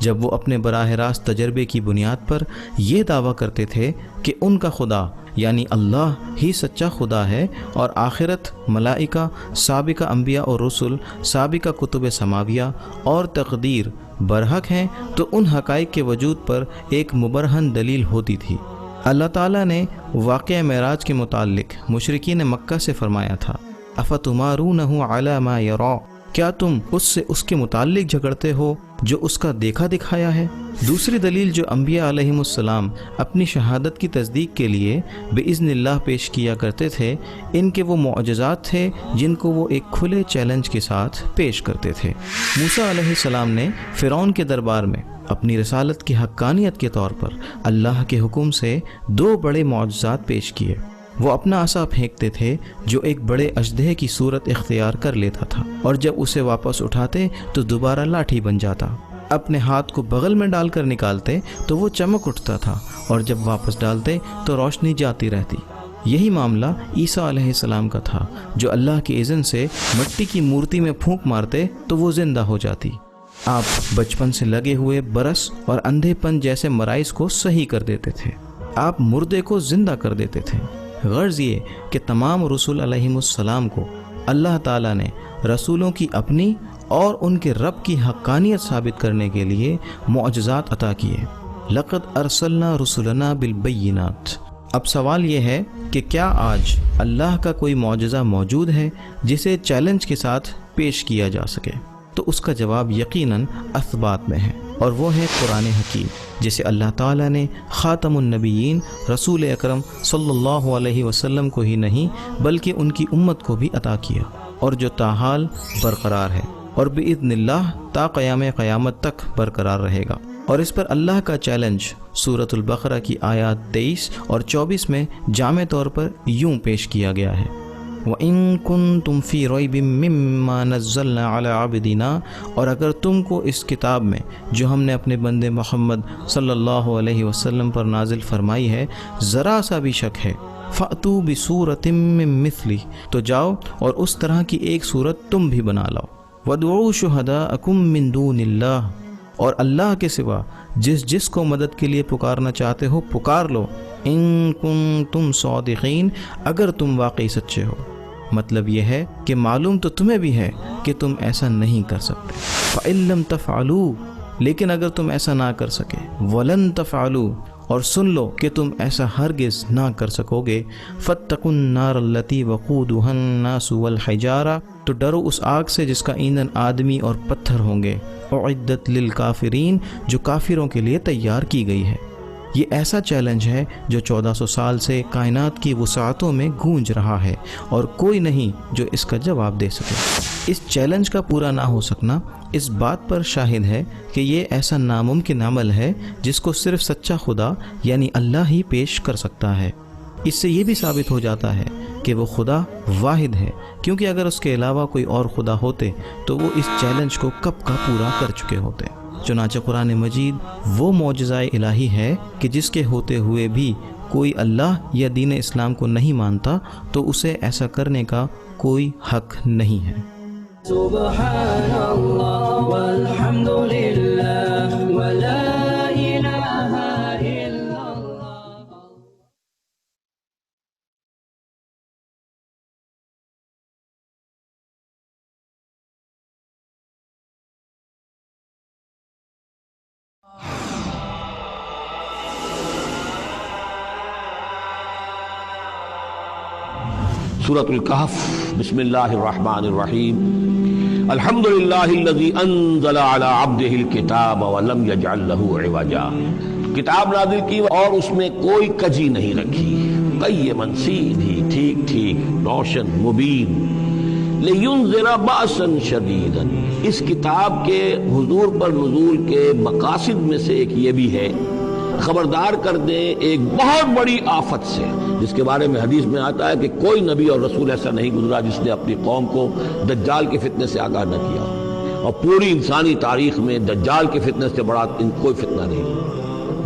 جب وہ اپنے براہ راست تجربے کی بنیاد پر یہ دعویٰ کرتے تھے کہ ان کا خدا یعنی اللہ ہی سچا خدا ہے، اور آخرت، ملائکہ، سابقہ انبیاء اور رسل، سابقہ کتب سماویہ اور تقدیر برحق ہیں، تو ان حقائق کے وجود پر ایک مبرہن دلیل ہوتی تھی۔ اللہ تعالیٰ نے واقعہ معراج کے متعلق مشرکین مکہ سے فرمایا تھا، افتمارونہ علی ما یری، کیا تم اس سے اس کے متعلق جھگڑتے ہو جو اس کا دیکھا دکھایا ہے؟ دوسری دلیل جو انبیاء علیہم السلام اپنی شہادت کی تصدیق کے لیے بإذن اللہ پیش کیا کرتے تھے، ان کے وہ معجزات تھے جن کو وہ ایک کھلے چیلنج کے ساتھ پیش کرتے تھے۔ موسیٰ علیہ السلام نے فرعون کے دربار میں اپنی رسالت کی حقانیت کے طور پر اللہ کے حکم سے 2 بڑے معجزات پیش کیے۔ وہ اپنا عصا پھینکتے تھے جو ایک بڑے اژدہے کی صورت اختیار کر لیتا تھا، اور جب اسے واپس اٹھاتے تو دوبارہ لاٹھی بن جاتا۔ اپنے ہاتھ کو بغل میں ڈال کر نکالتے تو وہ چمک اٹھتا تھا، اور جب واپس ڈالتے تو روشنی جاتی رہتی۔ یہی معاملہ عیسیٰ علیہ السلام کا تھا، جو اللہ کی اذن سے مٹی کی مورتی میں پھونک مارتے تو وہ زندہ ہو جاتی۔ آپ بچپن سے لگے ہوئے برس اور اندھے پن جیسے مرائض کو صحیح کر دیتے تھے۔ آپ مردے کو زندہ کر دیتے تھے۔ غرض یہ کہ تمام رسول علیہم السلام کو اللہ تعالیٰ نے رسولوں کی اپنی اور ان کے رب کی حقانیت ثابت کرنے کے لیے معجزات عطا کیے۔ لقد ارسلنا رسلنا بالبینات۔ اب سوال یہ ہے کہ کیا آج اللہ کا کوئی معجزہ موجود ہے جسے چیلنج کے ساتھ پیش کیا جا سکے؟ تو اس کا جواب یقیناً اثبات میں ہے، اور وہ ہے قرآن حکیم، جسے اللہ تعالیٰ نے خاتم النبیین رسول اکرم صلی اللہ علیہ وسلم کو ہی نہیں بلکہ ان کی امت کو بھی عطا کیا، اور جو تاحال برقرار ہے اور بإذن اللہ تا قیام قیامت تک برقرار رہے گا۔ اور اس پر اللہ کا چیلنج سورۃ البقرہ کی آیات 23 اور 24 میں جامع طور پر یوں پیش کیا گیا ہے، وَإِن كُنتُمْ فِي رَيْبٍ مِّمَّا نَزَّلْنَا عَلَىٰ عَبْدِنَا، اور اگر تم کو اس کتاب میں جو ہم نے اپنے بندے محمد صلی اللہ علیہ وسلم پر نازل فرمائی ہے ذرا سا بھی شک ہے، فَأْتُوا بِسُورَةٍ مِّن مِّثْلِهِ، تو جاؤ اور اس طرح کی ایک صورت تم بھی بنا لاؤ. وَادْعُوا شُهَدَاءَكُم مِّن دُونِ اللَّهِ، اور اللہ کے سوا جس کو مدد کے لیے پکارنا چاہتے ہو پکار لو. ان کنتم صادقین، اگر تم واقعی سچے ہو. مطلب یہ ہے کہ معلوم تو تمہیں بھی ہے کہ تم ایسا نہیں کر سکتے. فَإِن لَّمْ تَفْعَلُوا، لیکن اگر تم ایسا نہ کر سکے. وَلَن تَفْعَلُوا، اور سن لو کہ تم ایسا ہرگز نہ کر سکو گے. فَاتَّقُوا النَّارَ الَّتِي وَقُودُهَا النَّاسُ وَالْحِجَارَةُ، تو ڈرو اس آگ سے جس کا ایندھن آدمی اور پتھر ہوں گے. اعدت للکافرین، جو کافروں کے لیے تیار کی گئی ہے. یہ ایسا چیلنج ہے جو 1400 سال سے کائنات کی وسعتوں میں گونج رہا ہے اور کوئی نہیں جو اس کا جواب دے سکے. اس چیلنج کا پورا نہ ہو سکنا اس بات پر شاہد ہے کہ یہ ایسا ناممکن عمل ہے جس کو صرف سچا خدا یعنی اللہ ہی پیش کر سکتا ہے. اس سے یہ بھی ثابت ہو جاتا ہے کہ وہ خدا واحد ہے، کیونکہ اگر اس کے علاوہ کوئی اور خدا ہوتے تو وہ اس چیلنج کو کب کا پورا کر چکے ہوتے. چنانچہ قرآن مجید وہ معجزہ الہی ہے کہ جس کے ہوتے ہوئے بھی کوئی اللہ یا دین اسلام کو نہیں مانتا تو اسے ایسا کرنے کا کوئی حق نہیں ہے. سبحان اللہ والحمد للہ ولا الہ الا اللہ. سورة الکہف. بسم اللہ الرحمن الرحیم. الحمد للہ الذی انزل علی عبدہ الکتاب ولم یجعل لہ عوجا. کتاب نازل کی اور اس میں کوئی کجی نہیں رکھی. قیما، سیدھی، ٹھیک ٹھیک، روشن، مبین. لینذر بأسا شدیدا، اس کتاب کے حضور پر نزول کے مقاصد میں سے ایک یہ بھی ہے خبردار کر دیں ایک بہت بڑی آفت سے، جس کے بارے میں حدیث میں آتا ہے کہ کوئی نبی اور رسول ایسا نہیں گزرا جس نے اپنی قوم کو دجال کے فتنے سے آگاہ نہ کیا. اور پوری انسانی تاریخ میں دجال کے فتنے سے بڑا کوئی فتنہ نہیں.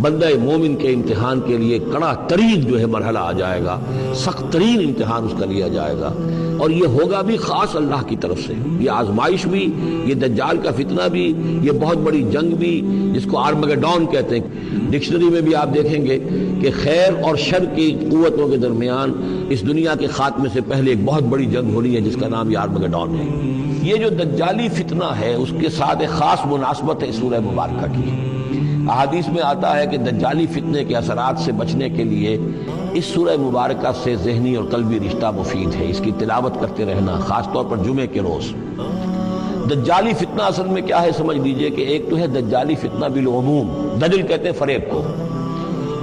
بندہ مومن کے امتحان کے لیے کڑا ترین جو ہے مرحلہ آ جائے گا، سخت ترین امتحان اس کا لیا جائے گا، اور یہ ہوگا بھی خاص اللہ کی طرف سے. یہ آزمائش بھی، یہ دجال کا فتنہ بھی، یہ بہت بڑی جنگ بھی جس کو آرمگڈون کہتے ہیں. ڈکشنری میں بھی آپ دیکھیں گے کہ خیر اور شر کی قوتوں کے درمیان اس دنیا کے خاتمے سے پہلے ایک بہت بڑی جنگ ہونی ہے جس کا نام یہ آرمگڈون ہے. یہ جو دجالی فتنہ ہے اس کے ساتھ ایک خاص مناسبت ہے سورہ مبارکہ کی. احادیث میں آتا ہے کہ دجالی فتنے کے اثرات سے بچنے کے لیے اس سورہ مبارکہ سے ذہنی اور قلبی رشتہ مفید ہے. اس کی تلاوت کرتے رہنا، خاص طور پر جمعے کے روز. دجالی فتنہ اصل میں کیا ہے سمجھ لیجئے کہ ایک تو ہے دجالی فتنہ بالعموم. دجل کہتے ہیں فریب کو.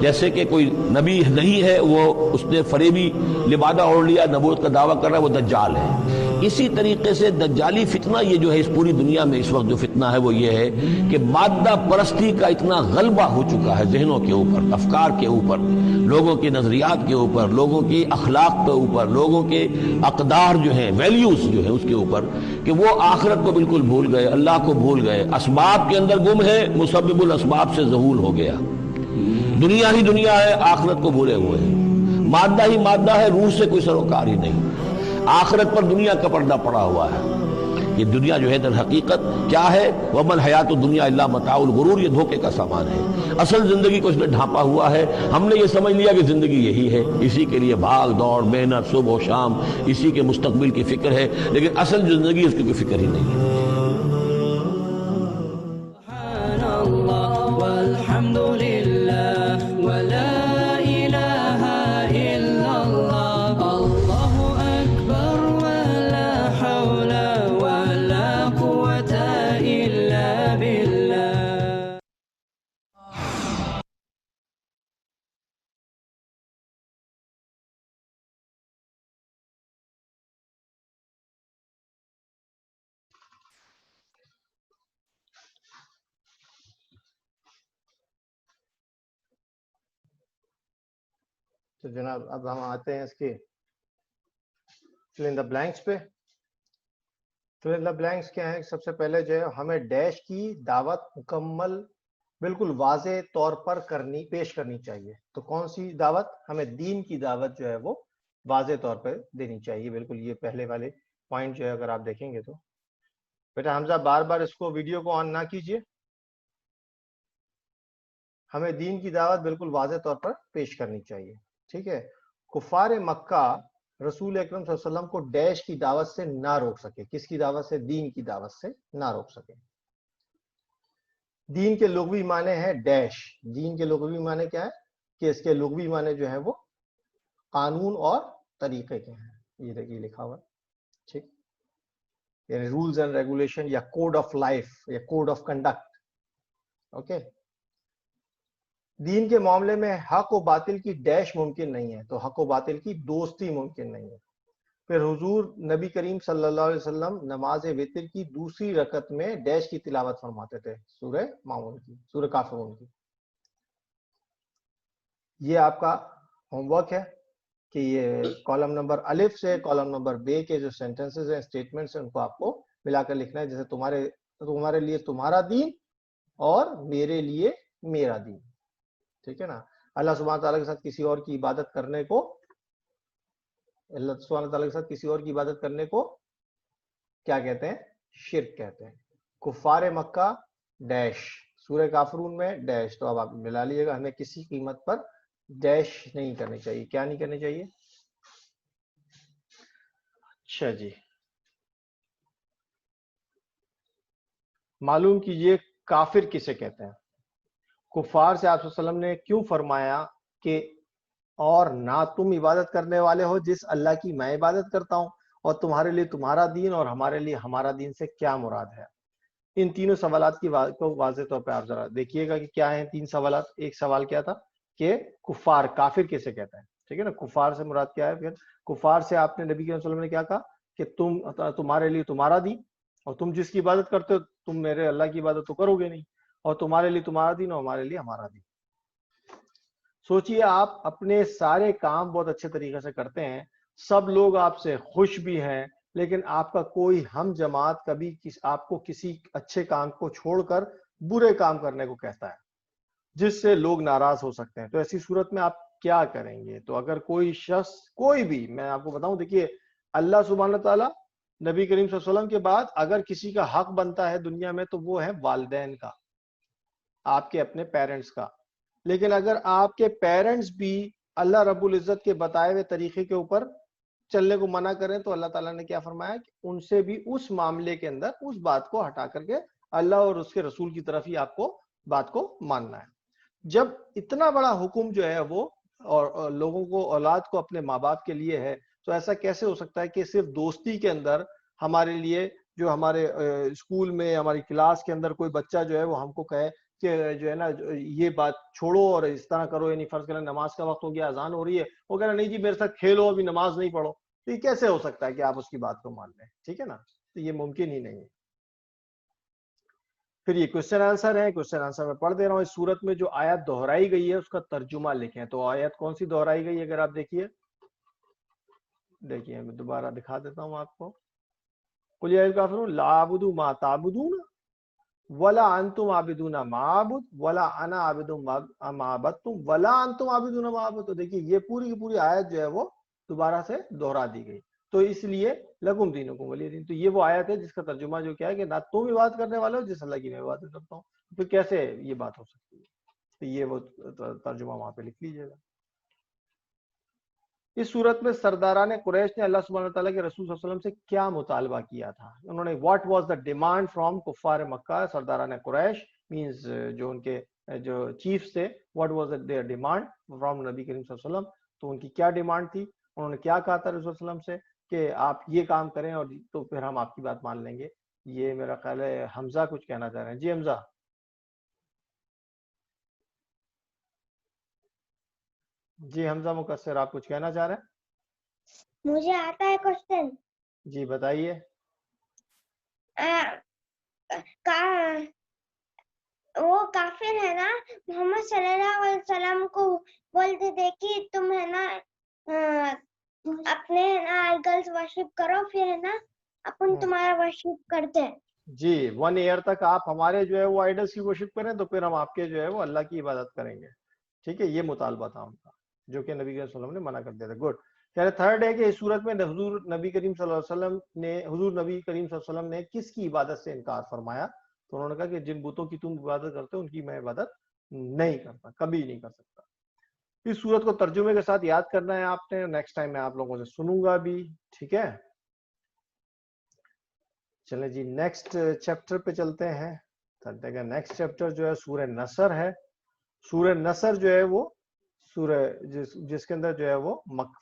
جیسے کہ کوئی نبی نہیں ہے، وہ اس نے فریبی لبادہ اوڑھ لیا، نبوت کا دعویٰ کر رہا ہے، وہ دجال ہے. اسی طریقے سے دجالی فتنہ یہ جو ہے اس پوری دنیا میں اس وقت جو فتنہ ہے وہ یہ ہے کہ مادہ پرستی کا اتنا غلبہ ہو چکا ہے ذہنوں کے اوپر، افکار کے اوپر، لوگوں کے نظریات کے اوپر، لوگوں کی اخلاق کے اوپر، لوگوں کے اقدار جو ہیں، ویلیوز جو ہیں اس کے اوپر، کہ وہ آخرت کو بالکل بھول گئے، اللہ کو بھول گئے، اسباب کے اندر گم ہے، مسبب الاسباب سے ظہور ہو گیا. دنیا ہی دنیا ہے، آخرت کو بھولے ہوئے ہیں. مادہ ہی مادہ ہے، روح سے کوئی سروکار ہی نہیں. آخرت پر دنیا کا پردہ پڑا ہوا ہے. یہ دنیا جو ہے در حقیقت کیا ہے؟ وَمَا الْحَيَاةُ الدُّنْيَا إِلَّا مَتَاعُ الْغُرُورِ، یہ دھوکے کا سامان ہے. اصل زندگی کو اس نے ڈھانپا ہوا ہے. ہم نے یہ سمجھ لیا کہ زندگی یہی ہے، اسی کے لیے بھاگ دوڑ، محنت، صبح و شام، اسی کے مستقبل کی فکر ہے، لیکن اصل زندگی اس کی کوئی فکر ہی نہیں ہے. سبحان اللہ والحمد للہ ولا الہ الا اللہ. اللہ اکبر ولا حول ولا قوة الا باللہ. تو جناب اب ہم آتے ہیں اس کی فل ان دا بلینکس پہ. فل ان دا بلینکس کیا ہے؟ سب سے پہلے جو ہے ہمیں ڈیش کی دعوت مکمل بالکل واضح طور پر پیش کرنی چاہیے. تو کون سی دعوت؟ ہمیں دین کی دعوت جو ہے وہ واضح طور پہ دینی چاہیے. بالکل یہ پہلے والے پوائنٹ جو ہے اگر آپ دیکھیں گے تو. بیٹا حمزہ بار بار اس کو ویڈیو کو آن نہ کیجئے. ہمیں دین کی دعوت بالکل واضح طور پر پیش کرنی چاہیے. ٹھیک ہے. کفار مکہ رسول اکرم صلی اللہ علیہ وسلم کو ڈیش کی دعوت سے نہ روک سکے. کس کی دعوت سے؟ دین کی دعوت سے نہ روک سکے. دین کے لغوی معنی ہے ڈیش. دین کے لغوی معنی کیا ہے؟ کہ اس کے لغوی معنی جو ہے وہ قانون اور طریقے کے ہیں. یہ دیکھیے لکھا ہوا. ٹھیک. یعنی رولز اینڈ ریگولیشن یا کوڈ آف لائف یا کوڈ آف کنڈکٹ. اوکے. دین کے معاملے میں حق و باطل کی ڈیش ممکن نہیں ہے. تو حق و باطل کی دوستی ممکن نہیں ہے. پھر حضور نبی کریم صلی اللہ علیہ وسلم نماز وتر کی دوسری رکعت میں ڈیش کی تلاوت فرماتے تھے، سورہ ماؤن کی، سورہ کافرون کی. یہ آپ کا ہوم ورک ہے کہ یہ کالم نمبر الف سے کالم نمبر بے کے جو سینٹنسز ہیں، اسٹیٹمنٹس ہیں، ان کو آپ کو ملا کر لکھنا ہے. جیسے تمہارے لیے تمہارا دین اور میرے لیے میرا دین. ٹھیک ہے نا. اللہ سبحانہ تعالیٰ کے ساتھ کسی اور کی عبادت کرنے کو کیا کہتے ہیں؟ شرک کہتے ہیں. کفار مکہ ڈیش سورہ کافرون میں ڈیش. تو اب آپ ملا لیے گا. ہمیں کسی قیمت پر ڈیش نہیں کرنی چاہیے. کیا نہیں کرنی چاہیے؟ اچھا جی. معلوم کیجئے کافر کسے کہتے ہیں. کفار سے آپ صلی اللہ علیہ وسلم نے کیوں فرمایا کہ اور نہ تم عبادت کرنے والے ہو جس اللہ کی میں عبادت کرتا ہوں، اور تمہارے لیے تمہارا دین اور ہمارے لیے ہمارا دین سے کیا مراد ہے؟ ان تینوں سوالات کو واضح طور پہ آپ ذرا دیکھیے گا کہ کیا ہیں تین سوالات. ایک سوال کیا تھا کہ کفار کافر کیسے کہتا ہے. ٹھیک ہے نا. کفار سے مراد کیا ہے؟ پھر کفار سے آپ نے نبی صلی اللہ علیہ وسلم نے کیا کہا کہ تمہارے لیے تمہارا دین، اور تم جس کی عبادت کرتے ہو تم میرے اللہ کی عبادت تو کرو گے نہیں، اور تمہارے لیے تمہارا دین اور ہمارے لیے ہمارا دین. سوچئے آپ اپنے سارے کام بہت اچھے طریقے سے کرتے ہیں، سب لوگ آپ سے خوش بھی ہیں، لیکن آپ کا کوئی ہم جماعت کبھی آپ کو کسی اچھے کام کو چھوڑ کر برے کام کرنے کو کہتا ہے جس سے لوگ ناراض ہو سکتے ہیں. تو ایسی صورت میں آپ کیا کریں گے؟ تو اگر کوئی شخص کوئی بھی، میں آپ کو بتاؤں، دیکھیے اللہ سبحانہ تعالیٰ نبی کریم صلی اللہ علیہ وسلم کے بعد اگر کسی کا حق بنتا ہے دنیا میں تو وہ ہے والدین کا، آپ کے اپنے پیرنٹس کا. لیکن اگر آپ کے پیرنٹس بھی اللہ رب العزت کے بتائے ہوئے طریقے کے اوپر چلنے کو منع کریں تو اللہ تعالیٰ نے کیا فرمایا کہ ان سے بھی اس معاملے کے اندر اس بات کو ہٹا کر کے اللہ اور اس کے رسول کی طرف ہی آپ کو بات کو ماننا ہے. جب اتنا بڑا حکم جو ہے وہ اور لوگوں کو، اولاد کو اپنے ماں باپ کے لیے ہے، تو ایسا کیسے ہو سکتا ہے کہ صرف دوستی کے اندر ہمارے لیے، جو ہمارے اسکول میں ہماری کلاس کے اندر کوئی بچہ جو ہے وہ ہم کو کہے کہ جو ہے نا یہ بات چھوڑو اور اس طرح کرو، یعنی فرض کریں نماز کا وقت ہو گیا، اذان ہو رہی ہے، وہ کہہ رہا نہیں جی میرے ساتھ کھیلو، ابھی نماز نہیں پڑھو. تو یہ کیسے ہو سکتا ہے کہ آپ اس کی بات کو مان لیں؟ ٹھیک ہے نا. تو یہ ممکن ہی نہیں ہے. پھر یہ کوشچن آنسر ہے، کوشچن آنسر میں پڑھ دے رہا ہوں. اس صورت میں جو آیت دہرائی گئی ہے اس کا ترجمہ لکھیں. تو آیت کون سی دہرائی گئی ہے اگر آپ دیکھیے میں دوبارہ دکھا دیتا ہوں آپ کو. قل یا الکافرون لا اعبد ما تعبدون ولا انتم عابدون ما اعبد ولا انا عابد ما عبدتم ولا انتم عابدون ما اعبد. تو دیکھیے یہ پوری کی پوری آیت جو ہے وہ دوبارہ سے دہرا دی گئی. تو اس لیے لکم دینکم ولی دین. تو یہ وہ آیت ہے جس کا ترجمہ جو کیا ہے کہ نہ تم عبادت کرنے والے ہو جس اللہ کی میں عبادت کرتا ہوں. پھر کیسے یہ بات ہو سکتی ہے؟ تو یہ وہ ترجمہ وہاں پہ لکھ لیجیے گا. اس صورت میں سرداران قریش نے اللہ سبحانہ تعالیٰ کے رسول صلی اللہ علیہ وسلم سے کیا مطالبہ کیا تھا؟ انہوں نے what was the demand from کفار مکہ. سرداران قریش مینز جو ان کے جو چیفز تھے، what was there demand from نبی کریم صلی اللہ علیہ وسلم. تو ان کی کیا ڈیمانڈ تھی؟ انہوں نے کیا کہا تھا رسول صلی اللہ علیہ وسلم سے کہ آپ یہ کام کریں اور تو پھر ہم آپ کی بات مان لیں گے. یہ میرا خیال ہے حمزہ کچھ کہنا چاہ رہے ہیں. جی حمزہ. جی حمزہ مقصر آپ کچھ کہنا چاہ رہے ہیں؟ مجھے آتا ہے کوشچن. جی بتائیے. وہ کافر ہے نا، محمد صلی اللہ علیہ وسلم کو بولتے تھے کہ تم ہے نا اپنے آئیڈلز ورشپ کرو، پھر ہے نا اپن تمہارا ورشپ کرتے ہیں. جی 1 ایئر تک آپ ہمارے جو ہے وہ آئیڈلس کی ورشپ کریں تو پھر ہم آپ کے جو ہے وہ اللہ کی عبادت کریں گے. ٹھیک ہے, یہ مطالبہ تھا ان کا جو کہ نبی کریم صلی اللہ علیہ وسلم نے منع کر دیا تھا. گڈ. کہہ تھرڈ ہے کہ اس صورت میں حضور نبی کریم صلی اللہ علیہ وسلم نے کس کی عبادت سے انکار فرمایا؟ تو انہوں نے کہا کہ جن بتوں کی تم عبادت کرتے ہو ان کی میں عبادت نہیں کرتا, کبھی نہیں کر سکتا. اس صورت کو ترجمے کے ساتھ یاد کرنا ہے آپ نے, نیکسٹ ٹائم میں آپ لوگوں سے سنوں گا بھی. ٹھیک ہے, چلیں جی نیکسٹ چیپٹر پہ چلتے ہیں. نیکسٹ چیپٹر جو ہے سورہ نصر ہے. سورہ نصر جو ہے وہ سورہ جس کے اندر جو ہے وہ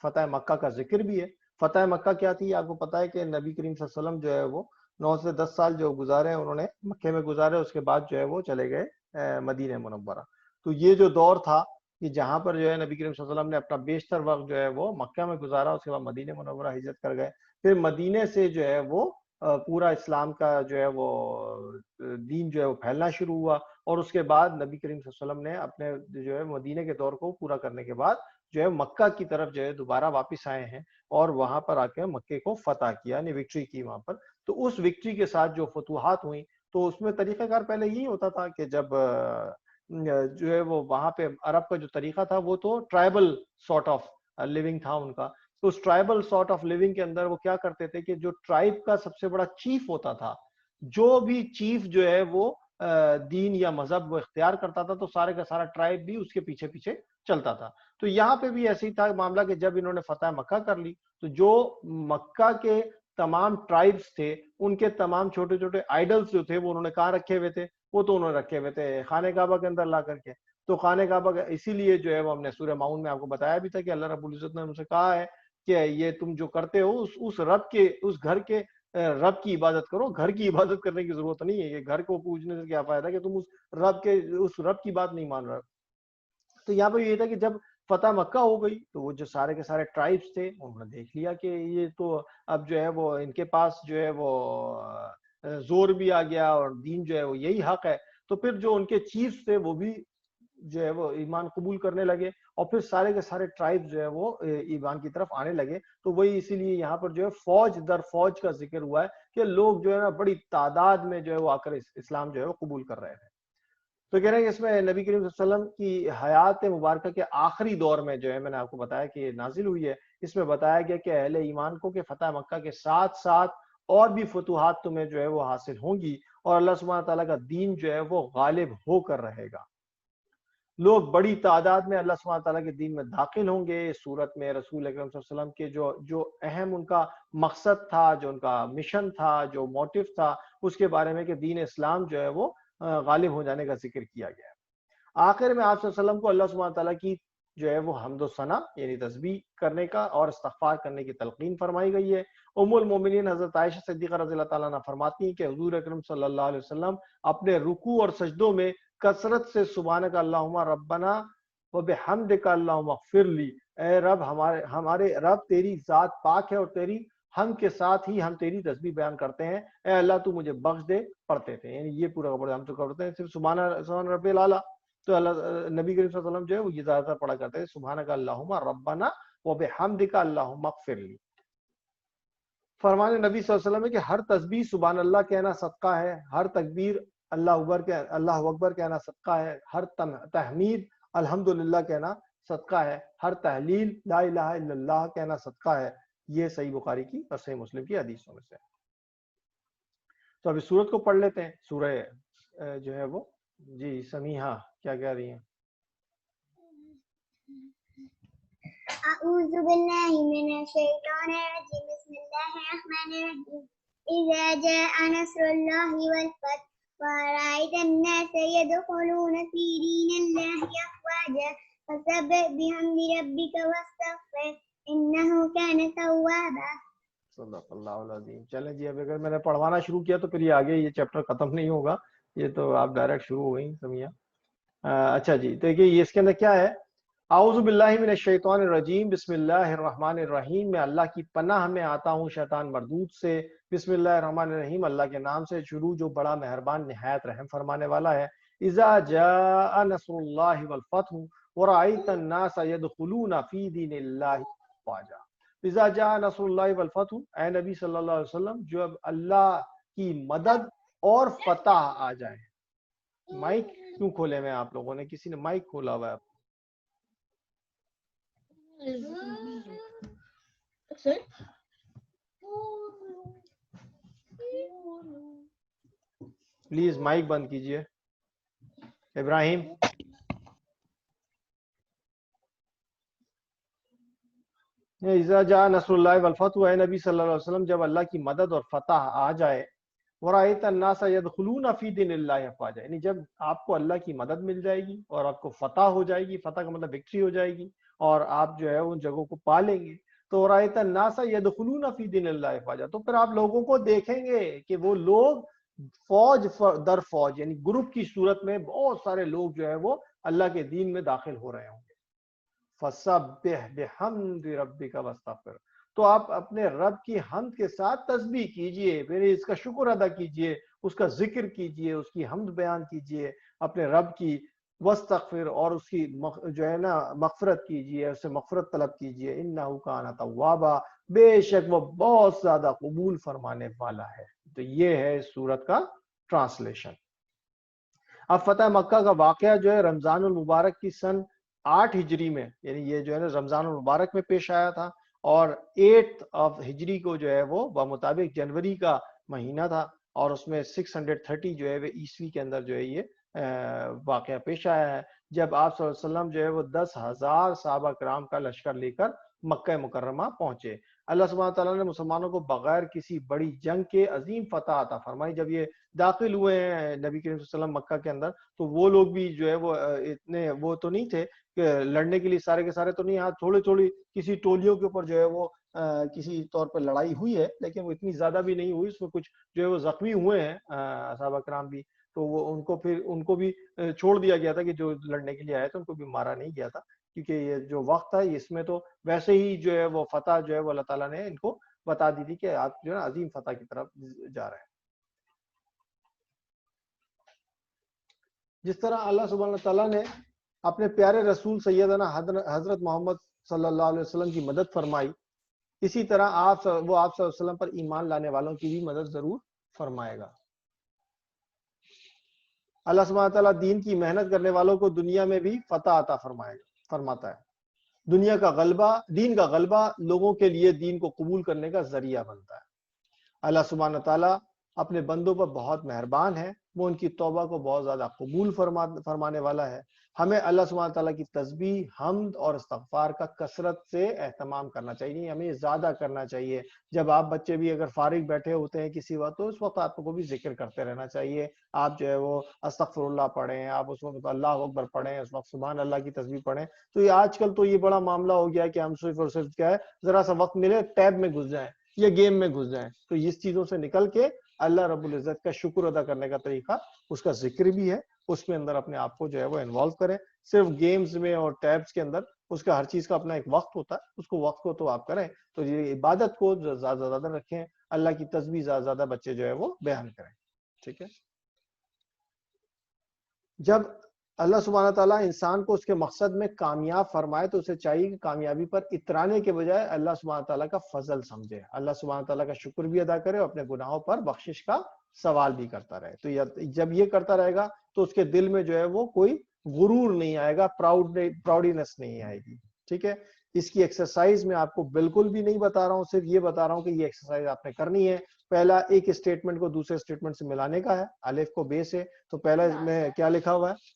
فتح مکہ کا ذکر بھی ہے. فتح مکہ کیا تھی آپ کو پتا ہے کہ نبی کریم صلی اللہ علیہ وسلم جو ہے وہ 9 سے 10 سال جو گزارے انہوں نے مکے میں گزارے, اس کے بعد جو ہے وہ چلے گئے مدینہ منورہ. تو یہ جو دور تھا کہ جہاں پر جو ہے نبی کریم صلی اللہ علیہ وسلم نے اپنا بیشتر وقت جو ہے وہ مکہ میں گزارا, اس کے بعد مدینہ منورہ ہجرت کر گئے. پھر مدینے سے جو ہے وہ پورا اسلام کا جو ہے وہ دین جو ہے وہ پھیلنا شروع ہوا, اور اس کے بعد نبی کریم صلی اللہ علیہ وسلم نے اپنے جو ہے مدینے کے دور کو پورا کرنے کے بعد جو ہے مکہ کی طرف جو ہے دوبارہ واپس آئے ہیں اور وہاں پر آ کے مکے کو فتح کیا, یعنی وکٹری کی وہاں پر. تو اس وکٹری کے ساتھ جو فتوحات ہوئیں تو اس میں طریقہ کار پہلے یہی ہوتا تھا کہ جب جو ہے وہ وہاں پہ عرب کا جو طریقہ تھا وہ تو ٹرائبل سارٹ آف لیونگ تھا ان کا. تو اس ٹرائبل سارٹ آف لیونگ کے اندر وہ کیا کرتے تھے کہ جو ٹرائب کا سب سے بڑا چیف ہوتا تھا, جو بھی چیف جو ہے وہ دین یا مذہب وہ اختیار کرتا تھا تو سارے کا سارا ٹرائب بھی اس کے پیچھے پیچھے چلتا تھا. تو یہاں پہ بھی ایسے ہی تھا معاملہ کہ جب انہوں نے فتح مکہ کر لی تو جو مکہ کے تمام ٹرائبز تھے ان کے تمام چھوٹے چھوٹے آئیڈلز جو تھے وہ انہوں نے کہاں رکھے ہوئے تھے؟ وہ تو انہوں نے رکھے ہوئے تھے خانہ کعبہ کے اندر لا کر کے. تو خانہ کعبہ اسی لیے جو ہے وہ ہم نے سورہ ماؤن میں آپ کو بتایا بھی تھا کہ اللہ رب العزت نے ان سے کہا ہے کہ یہ تم جو کرتے ہو اس رب کے اس گھر کے رب کی عبادت کرو, گھر کی عبادت کرنے کی ضرورت نہیں ہے. کہ گھر کو پوجنے سے کیا فائدہ کہ تم اس رب کی بات نہیں مان رہے. تو یہاں پہ یہ تھا کہ جب فتح مکہ ہو گئی تو وہ جو سارے کے سارے ٹرائبز تھے انہوں نے دیکھ لیا کہ یہ تو اب جو ہے وہ ان کے پاس جو ہے وہ زور بھی آ گیا اور دین جو ہے وہ یہی حق ہے. تو پھر جو ان کے چیف تھے وہ بھی جو ہے وہ ایمان قبول کرنے لگے اور پھر سارے کے سارے ٹرائب جو ہے وہ ایمان کی طرف آنے لگے. تو وہی اسی لیے یہاں پر جو ہے فوج در فوج کا ذکر ہوا ہے کہ لوگ جو ہے نا بڑی تعداد میں جو ہے وہ آ کر اسلام جو ہے وہ قبول کر رہے تھے. تو کہہ رہے ہیں اس میں نبی کریم صلی اللہ علیہ وسلم کی حیات مبارکہ کے آخری دور میں جو ہے میں نے آپ کو بتایا کہ نازل ہوئی ہے. اس میں بتایا گیا کہ اہل ایمان کو کہ فتح مکہ کے ساتھ ساتھ اور بھی فتوحات تمہیں جو ہے وہ حاصل ہوں گی اور اللہ سبحانہ تعالیٰ کا دین جو ہے وہ غالب ہو کر رہے گا. لوگ بڑی تعداد میں اللہ سبحانہ تعالیٰ کے دین میں داخل ہوں گے. اس صورت میں رسول اکرم صلی اللہ علیہ وسلم کے جو اہم ان کا مقصد تھا, جو ان کا مشن تھا, جو موٹیو تھا, اس کے بارے میں کہ دین اسلام جو ہے وہ غالب ہو جانے کا ذکر کیا گیا. آخر میں آپ صلی اللہ علیہ وسلم کو اللہ سبحانہ تعالیٰ کی جو ہے وہ حمد و ثنا یعنی تسبیح کرنے کا اور استغفار کرنے کی تلقین فرمائی گئی ہے. ام المومنین حضرت عائشہ صدیقہ رضی اللہ تعالیٰ عنہ فرماتی ہیں کہ حضور اکرم صلی اللہ علیہ وسلم اپنے رکوع اور سجدوں میں کثرت سے سبحانک اللہم ربنا وبحمدک اللہم اغفر لی, اے رب ہمارے رب تیری ذات پاک ہے اور تیری ہم کے ساتھ ہی ہم تیری تسبیح بیان کرتے ہیں, اے اللہ تو مجھے بخش دے پڑھتے تھے. یعنی یہ پورا ہم تو کرتے ہیں صرف سبحان رب الاعلیٰ. تو اللہ نبی کریم صلی اللہ علیہ وسلم جو ہے وہ یہ زیادہ تر پڑھا کرتے ہیں سبحانک اللہم ربنا وبحمدک اللہم اغفر لی. فرمان نبی صلی اللہ علیہ وسلم ہے کہ ہر تسبیح سبحان اللہ کہنا صدقہ ہے, ہر تکبیر اللہ اکبر کہنا صدقہ ہے, ہر تحمید الحمدللہ کہنا صدقہ ہے, ہر تحلیل لا الہ الا اللہ کہنا صدقہ ہے. یہ صحیح بخاری کی اور صحیح مسلم کی حدیثوں میں سے. تو اب اس سورت کو پڑھ لیتے ہیں. سورہ جو ہے وہ جی سمیحہ کیا کہہ رہی ہیں؟ اعوذ باللہ من الشیطان الرجیم بسم اللہ الرحمن الرحیم اذا جاء نصر اللہ والفتح ورأيت الناس يدخلون في دين الله أفواجا فسبح بحمد ربك واستغفر إنه كان توابا. صدق اللہ العظیم. چلیں جی اب اگر میں نے پڑھوانا شروع کیا تو پھر یہ آگے یہ چیپٹر ختم نہیں ہوگا, یہ تو آپ ڈائریکٹ شروع ہو گئی سمیہ. اچھا جی تو یہ اس کے اندر کیا ہے؟ اعوذ باللہ من الشیطان الرجیم بسم اللہ الرحمن الرحیم. میں اللہ کی پناہ میں آتا ہوں شیطان مردود سے. بسم اللہ الرحمن الرحیم, اللہ کے نام سے شروع جو بڑا مہربان نہایت رحم فرمانے والا ہے. اذا جاء نصر اللہ والفتح ورأيت الناس يدخلون في دین اللہ افواجا. اذا جاء نصر اللہ والفتح, اے نبی صلی اللہ علیہ وسلم جب اللہ کی مدد اور فتح آ جائے. مائک کیوں کھولے ہوئے آپ لوگوں نے؟ کسی نے مائک کھولا ہوا ہے؟ پلیز مائک بند کیجئے. ابراہیم اذا جاء نصر اللہ والفتح، اے نبی صلی اللہ علیہ وسلم جب اللہ کی مدد اور فتح آ جائے، ورأیت الناس يدخلون فی دین اللہ افواجا، یعنی جب آپ کو اللہ کی مدد مل جائے گی اور آپ کو فتح ہو جائے گی، فتح کا مطلب وکٹری ہو جائے گی، اور آپ جو ہے ان جگہوں کو پا لیں گے، تو ورأیت الناس يدخلون فی دین اللہ افواجا، تو پھر آپ لوگوں کو دیکھیں گے کہ وہ لوگ فوج در فوج، یعنی گروپ کی صورت میں بہت سارے لوگ جو ہے وہ اللہ کے دین میں داخل ہو رہے ہوں گے. فَسَبِّحْ بِحَمْدِ رَبِّكَ وَاسْتَغْفِرْ، تو آپ اپنے رب کی حمد کے ساتھ تسبیح کیجئے، پھر اس کا شکر ادا کیجئے، اس کا ذکر کیجئے، اس کی حمد بیان کیجئے اپنے رب کی، وَاسْتَغْفِرْ، اور اس کی جو ہے نا مغفرت کیجئے، اس سے مغفرت طلب کیجئے، إِنَّهُ كَانَ تَوَّابًا، بے شک وہ بہت زیادہ قبول فرمانے والا ہے. تو یہ ہے اس سورت کا ٹرانسلیشن. اب فتح مکہ کا واقعہ جو ہے رمضان المبارک کی سن 8 ہجری میں، یعنی یہ جو ہے نا رمضان المبارک میں پیش آیا تھا، اور 8 ہجری کو جو ہے وہ بمطابق جنوری کا مہینہ تھا، اور اس میں 630 جو ہے وہ عیسوی کے اندر جو ہے یہ واقعہ پیش آیا ہے، جب آپ صلی اللہ علیہ وسلم جو ہے وہ 10,000 صحابہ کرام کا لشکر لے کر مکہ مکرمہ پہنچے. اللہ سبحانہ تعالیٰ نے مسلمانوں کو بغیر کسی بڑی جنگ کے عظیم فتح عطا فرمائی. جب یہ داخل ہوئے ہیں نبی کریم صلی اللہ علیہ وسلم مکہ کے اندر، تو وہ لوگ بھی جو ہے وہ اتنے وہ تو نہیں تھے کہ لڑنے کے لیے سارے کے سارے تو نہیں، ہاں تھوڑی تھوڑی کسی ٹولیوں کے اوپر جو ہے وہ کسی طور پر لڑائی ہوئی ہے، لیکن وہ اتنی زیادہ بھی نہیں ہوئی. اس میں کچھ جو ہے وہ زخمی ہوئے ہیں صحابہ کرام بھی، تو وہ ان کو بھی چھوڑ دیا گیا تھا کہ جو لڑنے کے لیے آئے تھے ان کو بھی مارا نہیں گیا تھا، کیونکہ یہ جو وقت ہے اس میں تو ویسے ہی جو ہے وہ فتح جو ہے وہ اللہ تعالیٰ نے ان کو بتا دی تھی کہ آپ جو ہے نا عظیم فتح کی طرف جا رہے ہیں. جس طرح اللہ سبحانہ تعالیٰ نے اپنے پیارے رسول سیدنا حضرت محمد صلی اللہ علیہ وسلم کی مدد فرمائی، اسی طرح آپ صلی اللہ علیہ وسلم پر ایمان لانے والوں کی بھی مدد ضرور فرمائے گا. اللہ سبحانہ تعالیٰ دین کی محنت کرنے والوں کو دنیا میں بھی فتح عطا فرماتا ہے. دین کا غلبہ لوگوں کے لیے دین کو قبول کرنے کا ذریعہ بنتا ہے. اللہ سبحانہ تعالیٰ اپنے بندوں پر بہت مہربان ہے، وہ ان کی توبہ کو بہت زیادہ قبول فرمانے والا ہے. ہمیں اللہ سبحانہ تعالیٰ کی تسبیح، حمد اور استغفار کا کثرت سے اہتمام کرنا چاہیے، ہمیں زیادہ کرنا چاہیے. جب آپ بچے بھی اگر فارغ بیٹھے ہوتے ہیں کسی وقت، تو اس وقت آپ کو بھی ذکر کرتے رہنا چاہیے. آپ جو ہے وہ استغفر اللہ پڑھیں، آپ اس وقت اللہ اکبر پڑھیں، اس وقت سبحان اللہ کی تسبیح پڑھیں. تو یہ آج کل تو یہ بڑا معاملہ ہو گیا ہے کہ ہم صرف اور صرف کیا ہے، ذرا سا وقت ملے ٹیب میں گھس جائیں یا گیم میں گھس جائیں. تو اس چیزوں سے نکل کے اللہ رب العزت کا شکر ادا کرنے کا طریقہ اس کا ذکر بھی ہے، اس میں اندر اپنے آپ کو جو ہے وہ انوالو کریں. صرف گیمز میں اور ٹیبز کے اندر اس کا ہر چیز کا اپنا ایک وقت ہوتا ہے، اس کو وقت کو تو آپ کریں. تو یہ عبادت کو زیادہ زیادہ رکھیں، اللہ کی تسبیح زیادہ زیادہ بچے جو ہے وہ بیان کریں. ٹھیک ہے. جب اللہ سبحانہ تعالیٰ انسان کو اس کے مقصد میں کامیاب فرمائے تو اسے چاہیے کہ کامیابی پر اترانے کے بجائے اللہ سبحانہ تعالیٰ کا فضل سمجھے، اللہ سبحانہ تعالیٰ کا شکر بھی ادا کرے اور اپنے گناہوں پر بخشش کا سوال بھی کرتا رہے. تو جب یہ کرتا رہے گا تو اس کے دل میں جو ہے وہ کوئی غرور نہیں آئے گا، پراؤڈینس نہیں آئے گی. ٹھیک ہے. اس کی ایکسرسائز میں آپ کو بالکل بھی نہیں بتا رہا ہوں، صرف یہ بتا رہا ہوں کہ یہ ایکسرسائز آپ نے کرنی ہے. پہلا ایک اسٹیٹمنٹ کو دوسرے اسٹیٹمنٹ سے ملانے کا ہے، الف کو بے سے. تو پہلا میں کیا لکھا ہوا ہے،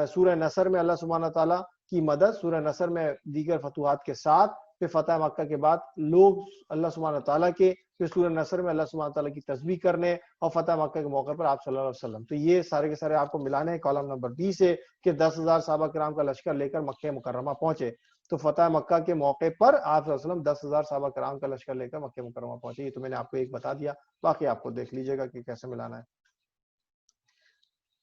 سورہ نصر میں اللہ سبحانہ تعالیٰ کی مدد، سورہ نصر میں دیگر فتوحات کے ساتھ، پھر فتح مکہ کے بعد لوگ اللہ سبحانہ تعالیٰ کے، پھر سورہ نصر میں اللہ سبحانہ تعالیٰ کی تسبیح کرنے، اور فتح مکہ کے موقع پر آپ صلی اللہ علیہ وسلم. تو یہ سارے کے سارے آپ کو ملانے ہیں کالم نمبر 20 سے کہ 10,000 صحابہ کرام کا لشکر لے کر مکہ مکرمہ پہنچے. تو فتح مکہ کے موقع پر آپ صلی اللہ علیہ وسلم 10,000 صحابہ کرام کا لشکر لے کر مکہ مکرمہ پہنچے. یہ تو میں نے آپ کو ایک بتا دیا، باقی آپ کو دیکھ لیجئے گا کہ کیسے ملانا ہے.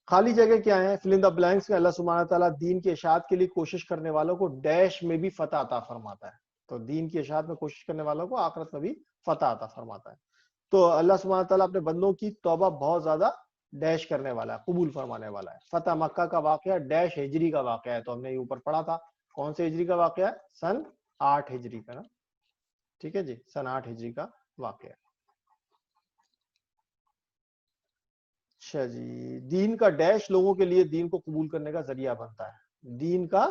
خالی جگہ کیا ہے، فل ان دا بلینکس میں اللہ سبحانہ تعالیٰ دین کی اشاعت کے لیے کوشش کرنے والوں کو ڈیش میں بھی فتح عطا فرماتا ہے. تو دین کی اشاعت میں کوشش کرنے والوں کو آخرت میں بھی فتح عطا فرماتا ہے. تو اللہ سبحانہ تعالیٰ اپنے بندوں کی توبہ بہت زیادہ ڈیش کرنے والا ہے، قبول فرمانے والا ہے. فتح مکہ کا واقعہ ڈیش ہجری کا واقعہ ہے، تو ہم نے یہ اوپر پڑھا تھا. کون سے ہجری کا واقعہ ہے؟ سن 8 ہجری کا نا. ٹھیک ہے جی، سن 8 ہجری کا واقعہ ہے. اچھا جی، دین کا ڈیش لوگوں کے لیے دین کو قبول کرنے کا ذریعہ بنتا ہے. دین کا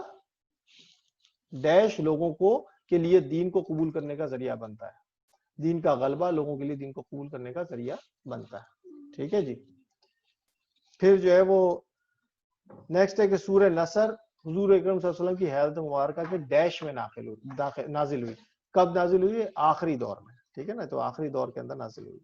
ڈیش لوگوں کو کے لیے دین کو قبول کرنے کا ذریعہ بنتا ہے. دین کا غلبہ لوگوں کے لیے دین کو قبول کرنے کا ذریعہ بنتا ہے. ٹھیک ہے جی. پھر جو ہے وہ نیکسٹ ہے کہ سورہ نصر حضور اکرم صلی اللہ علیہ وسلم کی حیات مبارکہ کے ڈیش میں نازل ہوئی. کب نازل ہوئی؟ آخری دور میں. ٹھیک ہے نا، تو آخری دور کے اندر نازل ہوئی.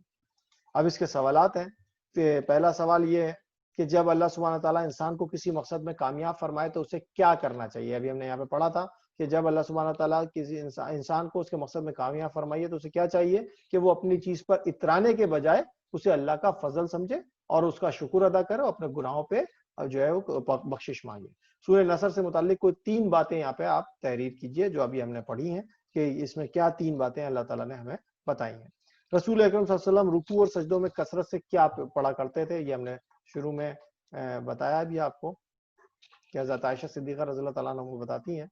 اب اس کے سوالات ہیں. کہ پہلا سوال یہ ہے کہ جب اللہ سبحانہ تعالیٰ انسان کو کسی مقصد میں کامیاب فرمائے تو اسے کیا کرنا چاہیے. ابھی ہم نے یہاں پہ پڑھا تھا کہ جب اللہ سبحانہ تعالیٰ کسی انسان کو اس کے مقصد میں کامیاب فرمائیے تو اسے کیا چاہیے کہ وہ اپنی چیز پر اترانے کے بجائے اسے اللہ کا فضل سمجھے اور اس کا شکر ادا کرے اور اپنے گناہوں پہ جو ہے وہ بخشش مانگے. سورہ نصر سے متعلق کوئی 3 باتیں یہاں پہ آپ تحریر کیجئے جو ابھی ہم نے پڑھی ہیں کہ اس میں کیا 3 باتیں اللہ تعالیٰ نے ہمیں بتائی ہیں. رسول اکرم صلی اللہ علیہ وسلم رکوع اور سجدوں میں کثرت سے کیا پڑھا کرتے تھے؟ یہ ہم نے شروع میں بتایا بھی آپ کو کہ حضرت عائشہ صدیقہ رضی اللہ تعالیٰ عنہ بتاتی ہیں.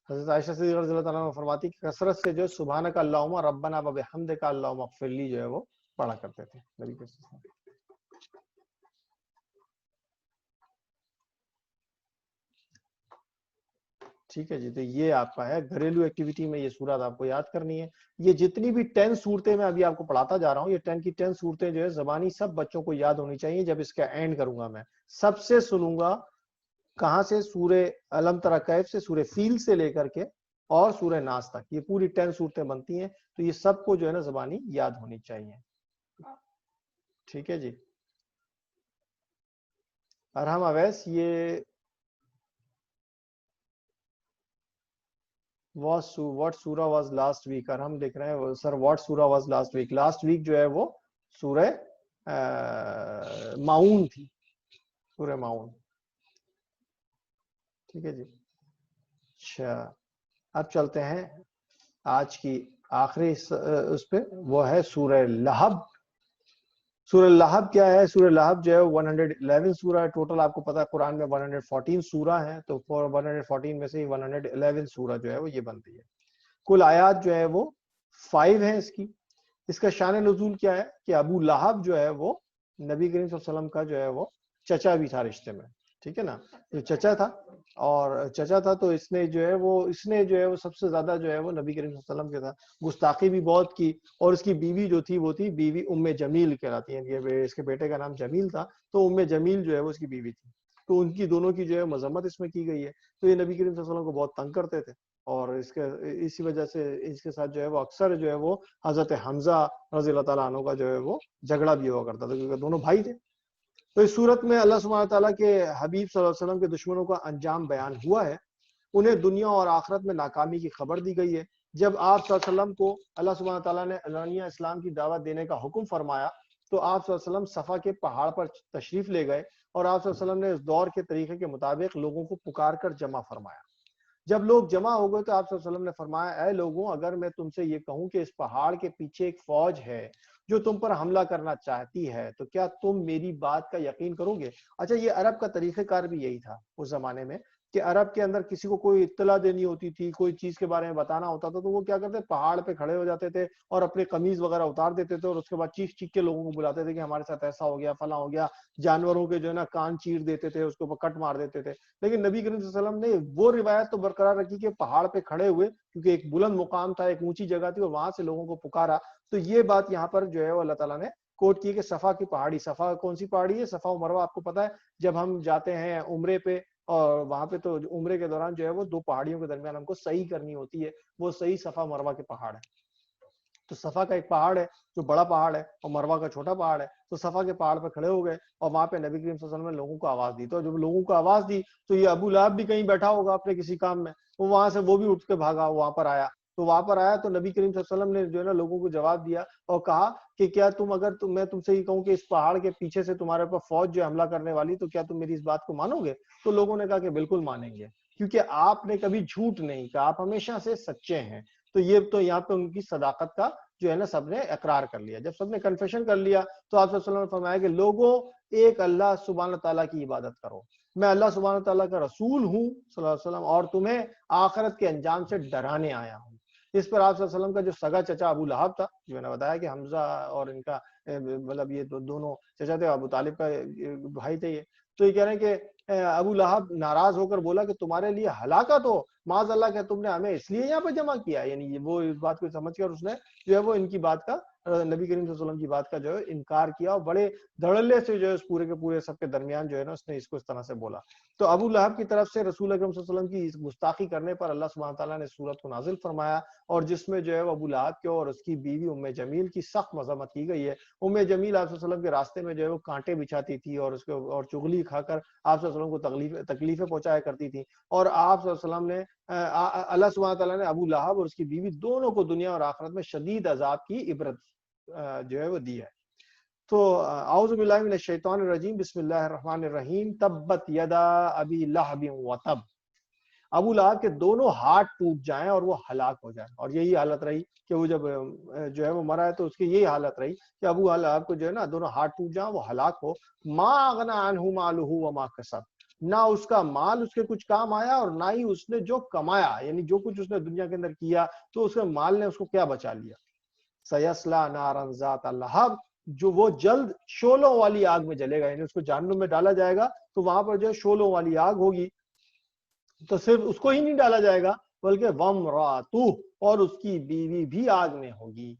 حضرت عائشہ صدیقہ رضی اللہ تعالیٰ عنہ فرماتی کہ کثرت سے جو سبحانک اللہم ربنا وبحمدک اللہم اغفر لی جو ہے وہ پڑھا کرتے تھے نبی کے صلی اللہ علیہ وسلم. ٹھیک ہے جی. تو یہ آپ کا ہے گھریلو ایکٹیویٹی میں یہ صورت آپ کو یاد کرنی ہے. یہ جتنی بھی 10 صورتیں میں ابھی آپ کو پڑھاتا جا رہا ہوں، یہ 10 کی 10 صورتیں جو ہے زبانی سب بچوں کو یاد ہونی چاہیے. جب اس کا اینڈ کروں گا میں سب سے سنوں گا کہاں سے؟ سورہ الم تری کیف سے، سورہ فیل سے لے کر کے اور سورہ ناس تک یہ پوری 10 صورتیں بنتی ہیں. تو یہ سب کو جو ہے نا زبانی یاد ہونی چاہیے. ٹھیک ہے جی. ارحم اویس یہ what surah was last week؟ اور ہم دیکھ رہے ہیں سر what surah was last week؟ last week جو ہے وہ سورہ ماؤن تھی، سورہ ماؤن. ٹھیک ہے جی. اچھا اب چلتے ہیں آج کی آخری اس پہ، وہ ہے سورہ لہب. سورہ لہب کیا ہے؟ سورہ لہب جو ہے 111 سورہ ہے. ٹوٹل آپ کو پتا ہے قرآن میں 114 سورہ ہیں، تو 114 میں سے 111 سورہ جو ہے وہ یہ بنتی ہے. کل آیات جو ہے وہ 5 ہیں اس کی. اس کا شان نزول کیا ہے کہ ابو لہب جو ہے وہ نبی کریم صلی اللہ علیہ وسلم کا جو ہے وہ چچا بھی تھا رشتے میں. ٹھیک ہے نا، جو چچا تھا تو اس نے جو ہے وہ سب سے زیادہ جو ہے وہ نبی کریم صلی اللہ علیہ وسلم کے ساتھ گستاخی بھی بہت کی. اور اس کی بیوی جو تھی وہ تھی بیوی ام جمیل کہلاتی ہیں. اس کے بیٹے کا نام جمیل تھا تو ام جمیل جو ہے وہ اس کی بیوی تھی. تو ان کی دونوں کی جو ہے مذمت اس میں کی گئی ہے. تو یہ نبی کریم صلی اللہ علیہ وسلم کو بہت تنگ کرتے تھے اور اسی وجہ سے اس کے ساتھ جو ہے وہ اکثر جو ہے وہ حضرت حمزہ رضی اللہ تعالیٰ عنہ کا جو ہے وہ جھگڑا بھی ہوا کرتا تھا کیونکہ دونوں بھائی تھے. تو اس صورت میں اللہ سبحانہ تعالیٰ کے حبیب صلی اللہ علیہ وسلم کے دشمنوں کا انجام بیان ہوا ہے. انہیں دنیا اور آخرت میں ناکامی کی خبر دی گئی ہے. جب آپ صلی اللہ علیہ وسلم کو اللہ سبحانہ تعالیٰ نے علانیہ اسلام کی دعوت دینے کا حکم فرمایا تو آپ صلی اللہ علیہ وسلم صفا کے پہاڑ پر تشریف لے گئے اور آپ صلی اللہ علیہ وسلم نے اس دور کے طریقے کے مطابق لوگوں کو پکار کر جمع فرمایا. جب لوگ جمع ہو گئے تو آپ صلی اللہ علیہ وسلم نے فرمایا اے لوگوں، اگر میں تم سے یہ کہوں کہ اس پہاڑ کے پیچھے ایک فوج ہے جو تم پر حملہ کرنا چاہتی ہے تو کیا تم میری بات کا یقین کرو گے؟ اچھا یہ عرب کا طریقہ کار بھی یہی تھا اس زمانے میں کہ عرب کے اندر کسی کو کوئی اطلاع دینی ہوتی تھی، کوئی چیز کے بارے میں بتانا ہوتا تھا تو وہ کیا کرتے پہاڑ پہ کھڑے ہو جاتے تھے اور اپنی قمیض وغیرہ اتار دیتے تھے اور اس کے بعد چیخ چیخ کے لوگوں کو بلاتے تھے کہ ہمارے ساتھ ایسا ہو گیا، فلاں ہو گیا. جانوروں کے جو ہے نا کان چیر دیتے تھے، اس کے اوپر کٹ مار دیتے تھے. لیکن نبی کریم صلی اللہ علیہ وسلم نے وہ روایت تو برقرار رکھی کہ پہاڑ پہ کھڑے ہوئے کیونکہ ایک بلند مقام تھا، ایک اونچی جگہ تھی اور وہاں سے لوگوں کو پکارا. تو یہ بات یہاں پر جو ہے وہ اللہ تعالیٰ نے کوٹ کی کہ صفا کی پہاڑی. صفا کون سی پہاڑی ہے؟ صفا و مروہ آپ کو پتا ہے. جب ہم جاتے ہیں عمرے پہ اور وہاں پہ تو عمرے کے دوران جو ہے وہ 2 پہاڑیوں کے درمیان ہم کو صحیح کرنی ہوتی ہے، وہ صحیح صفا مروہ کے پہاڑ ہے. تو صفا کا ایک پہاڑ ہے جو بڑا پہاڑ ہے اور مروہ کا چھوٹا پہاڑ ہے. تو صفا کے پہاڑ پہ کھڑے ہو گئے اور وہاں پہ نبی کریم صلی اللہ علیہ وسلم نے لوگوں کو آواز دی. تو جب لوگوں کو آواز دی تو یہ ابو لہب بھی کہیں بیٹھا ہوگا اپنے کسی کام میں، وہاں سے وہ بھی اٹھ کے بھاگا وہاں پر آیا. تو وہاں پر آیا تو نبی کریم صلی اللہ علیہ وسلم نے جو ہے نا لوگوں کو جواب دیا اور کہا کہ کیا میں تم سے یہ کہوں کہ اس پہاڑ کے پیچھے سے تمہارے اوپر فوج جو حملہ کرنے والی، تو کیا تم میری اس بات کو مانو گے؟ تو لوگوں نے کہا کہ بالکل مانیں گے کیونکہ آپ نے کبھی جھوٹ نہیں کہا، آپ ہمیشہ سے سچے ہیں. تو یہ تو یہاں پہ ان کی صداقت کا جو ہے نا سب نے اقرار کر لیا. جب سب نے کنفیشن کر لیا تو آپ صلی اللہ علیہ وسلم نے فرمایا کہ لوگوں ایک اللہ سبحانہ تعالیٰ کی عبادت کرو. میں اللہ سبحانہ تعالیٰ کا رسول ہوں صلی اللہ علیہ وسلم اور تمہیں آخرت کے انجام سے ڈرانے آیا ہوں. اس پر آپ صلی اللہ علیہ وسلم کا جو سگا چچا ابو لہب تھا، جو میں نے بتایا کہ حمزہ اور ان کا مطلب یہ دونوں چچا تھے، ابو طالب کا بھائی تھے یہ، تو یہ کہہ رہے ہیں کہ ابو لہب ناراض ہو کر بولا کہ تمہارے لیے ہلاکت ہو، معاذ اللہ کہ تم نے ہمیں اس لیے یہاں پہ جمع کیا. یعنی وہ اس بات کو سمجھ کر اس نے جو ہے وہ ان کی بات کا، نبی کریم صلی اللہ علیہ وسلم کی بات کا جو ہے انکار کیا، اور بڑے دھڑلے سے جو ہے اس پورے کے پورے سب کے درمیان جو ہے نا اس نے اس کو اس طرح سے بولا. تو ابو لہب کی طرف سے رسول اکرم صلی اللہ علیہ وسلم کی اس گستاخی کرنے پر اللہ سبحانہ تعالیٰ نے سورت کو نازل فرمایا، اور جس میں جو ہے وہ ابو لہب کے اور اس کی بیوی ام جمیل کی سخت مذمت کی گئی ہے. ام جمیل آپ صلی اللہ علیہ وسلم کے راستے میں جو ہے وہ کانٹے بچھاتی تھی اور اس کو اور چغلی کھا کر آپ صلی اللہ علیہ وسلم کو تکلیفیں پہنچایا کرتی تھی. اور آپ صلی اللہ علیہ وسلم نے اللہ سبحانہ تعالیٰ نے ابو لہب اور اس کی بیوی دونوں کو دنیا اور آخرت میں شدید عذاب کی عبرت جو ہے وہ دی ہے. تو اعوذ باللہ من الشیطان الرجیم، بسم اللہ الرحمن الرحیم. تبت یدا ابی لہب وتب، ابو لہب کے دونوں ہاتھ ٹوٹ جائیں اور وہ ہلاک ہو جائیں. اور یہی حالت رہی کہ وہ جب جو ہے وہ مرا ہے تو اس کی یہی حالت رہی کہ ابو لہب کو جو ہے نا دونوں ہاتھ ٹوٹ جائیں، وہ ہلاک ہو. ما اغنی عنہ مالہ وما کسب، نہ اس کا مال اس کے کچھ کام آیا اور نہ ہی اس نے جو کمایا، یعنی جو کچھ اس نے دنیا کے اندر کیا تو اس کے مال نے اس کو کیا بچا لیا. سیصلی نارا ذات لہب، جو وہ جلد شعلوں والی آگ میں جلے گا، یعنی اس کو جہنم میں ڈالا جائے گا تو وہاں پر جو شعلوں والی آگ ہوگی. تو صرف اس کو ہی نہیں ڈالا جائے گا بلکہ وامراتہ، اور اس کی بیوی بھی آگ میں ہوگی.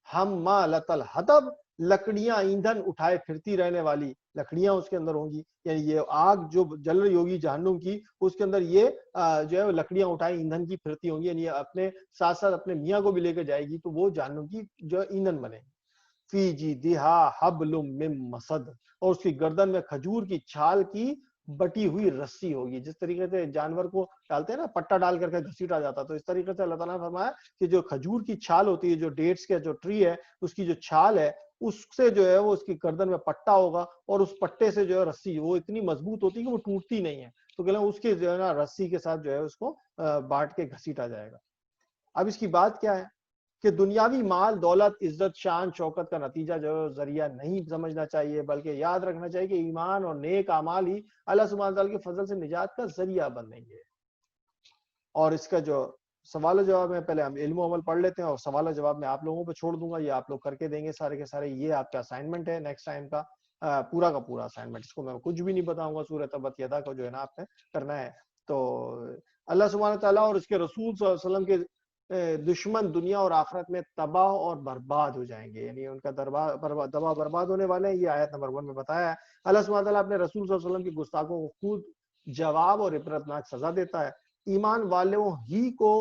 حمالۃ الحطب، لکڑیاں ایندھن اٹھائے پھرتی رہنے والی لکڑیاں اس کے اندر ہوں گی. یعنی یہ آگ جو جل رہی ہوگی جہنم کی، اس کے اندر یہ جو ہے لکڑیاں اٹھائے ایندھن کی پھرتی ہوں گی، یعنی اپنے ساتھ ساتھ اپنے میاں کو بھی لے کے جائے گی تو وہ جہنم کی جو ایندھن بنے گی. فی جیدہا حبل من مسد، اور اس کی گردن میں کھجور کی چھال کی بٹی ہوئی رسی ہوگی. جس طریقے سے جانور کو ڈالتے ہیں نا پٹا ڈال کر کے گھسیٹا جاتا، تو اس طریقے سے اللہ تعالیٰ نے فرمایا کہ جو کھجور کی چھال ہوتی ہے، جو ڈیٹس کا جو ٹری ہے اس کی جو چھال ہے، اس سے جو ہے وہ اس کی گردن میں پٹا ہوگا، اور اس پٹے سے جو ہے رسی وہ اتنی مضبوط ہوتی ہے کہ وہ ٹوٹتی نہیں ہے. تو کہتے ہیں اس کے جو ہے نا رسی کے ساتھ جو ہے اس کو بانٹ کے گھسیٹا جائے گا. اب اس کی بات کیا ہے کہ دنیاوی مال دولت عزت شان شوکت کا نتیجہ جو ذریعہ نہیں سمجھنا چاہیے، بلکہ یاد رکھنا چاہیے کہ ایمان اور نیک اعمال ہی اللہ سبحانہ تعالیٰ کے فضل سے نجات کا ذریعہ بنیں گے. اور اس کا جو سوال و جواب میں پہلے ہم علم و عمل پڑھ لیتے ہیں، اور سوال و جواب میں آپ لوگوں پہ چھوڑ دوں گا، یہ آپ لوگ کر کے دیں گے سارے کے سارے. یہ آپ کا اسائنمنٹ ہے نیکسٹ ٹائم کا، پورا کا پورا اسائنمنٹ. اس کو میں کچھ بھی نہیں بتاؤں گا، سورہ تبت یدا کو جو ہے نا آپ نے کرنا ہے. تو اللہ سبحانہ تعالیٰ اور اس کے رسول صلی اللہ علیہ وسلم کے دشمن دنیا اور آخرت میں تباہ اور برباد ہو جائیں گے، یعنی ان کا تباہ برباد ہونے والے ہیں. یہ آیت نمبر 1 میں بتایا ہے. اللہ سبحانہ تعالیٰ اپنے رسول صلی اللہ علیہ وسلم کے گستاخوں کو خود جواب اور عبرتناک سزا دیتا ہے. ایمان والوں ہی کو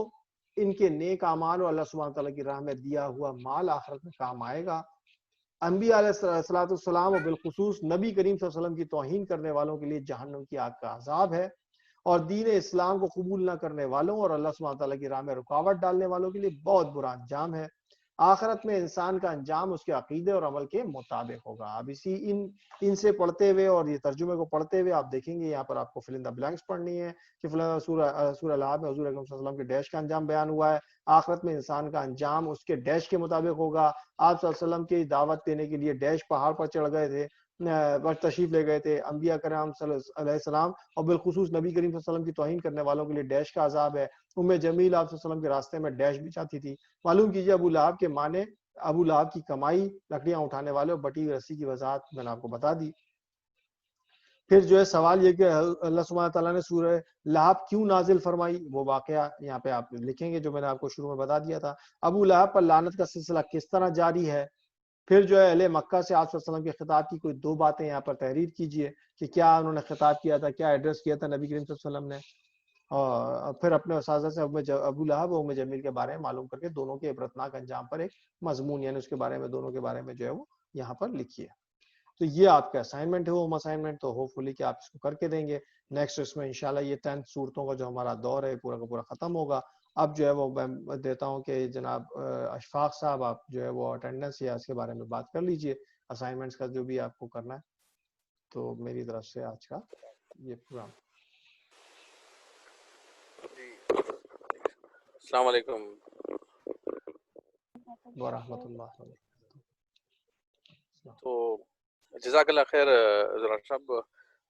ان کے نیک اعمال اور اللہ سبحانہ تعالیٰ کی راہ میں دیا ہوا مال آخرت میں کام آئے گا. انبیاء علیہ الصلوۃ والسلام اور بالخصوص نبی کریم صلی اللہ علیہ وسلم کی توہین کرنے والوں کے لیے جہنم کی آگ کا عذاب ہے، اور دین اسلام کو قبول نہ کرنے والوں اور اللہ سبحانہ تعالیٰ کی راہ میں رکاوٹ ڈالنے والوں کے لیے بہت برا انجام ہے. آخرت میں انسان کا انجام اس کے عقیدے اور عمل کے مطابق ہوگا. اب اسی ان سے پڑھتے ہوئے اور یہ ترجمے کو پڑھتے ہوئے آپ دیکھیں گے یہاں پر آپ کو فل ان دا بلینکس پڑھنی ہے کہ سورہ العاب میں حضور اکرم صلی اللہ علیہ وسلم کے ڈیش کا انجام بیان ہوا ہے. آخرت میں انسان کا انجام اس کے ڈیش کے مطابق ہوگا. آپ صلی اللہ علیہ وسلم کی دعوت دینے کے لیے ڈیش پہاڑ پر چڑھ گئے تھے، تشریف لے گئے تھے. انبیاء کرام صلی اللہ علیہ وسلم اور بالخصوص نبی کریم صلی اللہ علیہ وسلم کی توہین کرنے والوں کے لیے ڈیش کا عذاب ہے. ام جمیل آپ صلی اللہ علیہ وسلم کے راستے میں ڈیش بچھاتی تھی. معلوم کیجیے ابو لہب کے معنی، ابو لہب کی کمائی لکڑیاں اٹھانے والے اور بٹی ہوئی رسی کی وضاحت میں نے آپ کو بتا دی. پھر جو ہے سوال یہ کہ اللہ سبحانہ تعالیٰ نے سورہ لہب کیوں نازل فرمائی، وہ واقعہ یہاں پہ آپ لکھیں گے جو میں نے آپ کو شروع میں بتا دیا تھا. ابو لہب پر لعنت کا سلسلہ کس طرح جاری ہے. پھر جو ہے اہل مکہ سے آپ صلی اللہ علیہ وسلم کے خطاب کی کوئی 2 باتیں یہاں پر تحریر کیجئے کہ کیا انہوں نے خطاب کیا تھا، کیا ایڈریس کیا تھا نبی کریم صلی اللہ علیہ وسلم نے. اور پھر اپنے اساتذہ سے ابو لہب اور ام جمیل کے بارے میں معلوم کر کے دونوں کے عبرتناک انجام پر ایک مضمون، یعنی اس کے بارے میں دونوں کے بارے میں جو ہے وہ یہاں پر لکھیے. تو یہ آپ کا اسائنمنٹ ہے، ہوم اسائنمنٹ. تو ہوپ فلی کہ آپ اس کو کر کے دیں گے. نیکسٹ اس میں انشاءاللہ یہ 10 صورتوں کا جو ہمارا دور ہے پورا کا پورا ختم ہوگا. اب جو ہے وہ میں دیتا ہوں کہ جناب اشفاق صاحب آپ جو ہے وہ اٹینڈنس یا اس کے بارے میں بات کر لیجئے، اسائنمنٹس کا جو بھی آپ کو کرنا ہے. تو میری طرف سے آج کا یہ پروگرام. السلام علیکم ورحمۃ اللہ. تو جزاک اللہ خیر ذرا صاحب.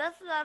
10,000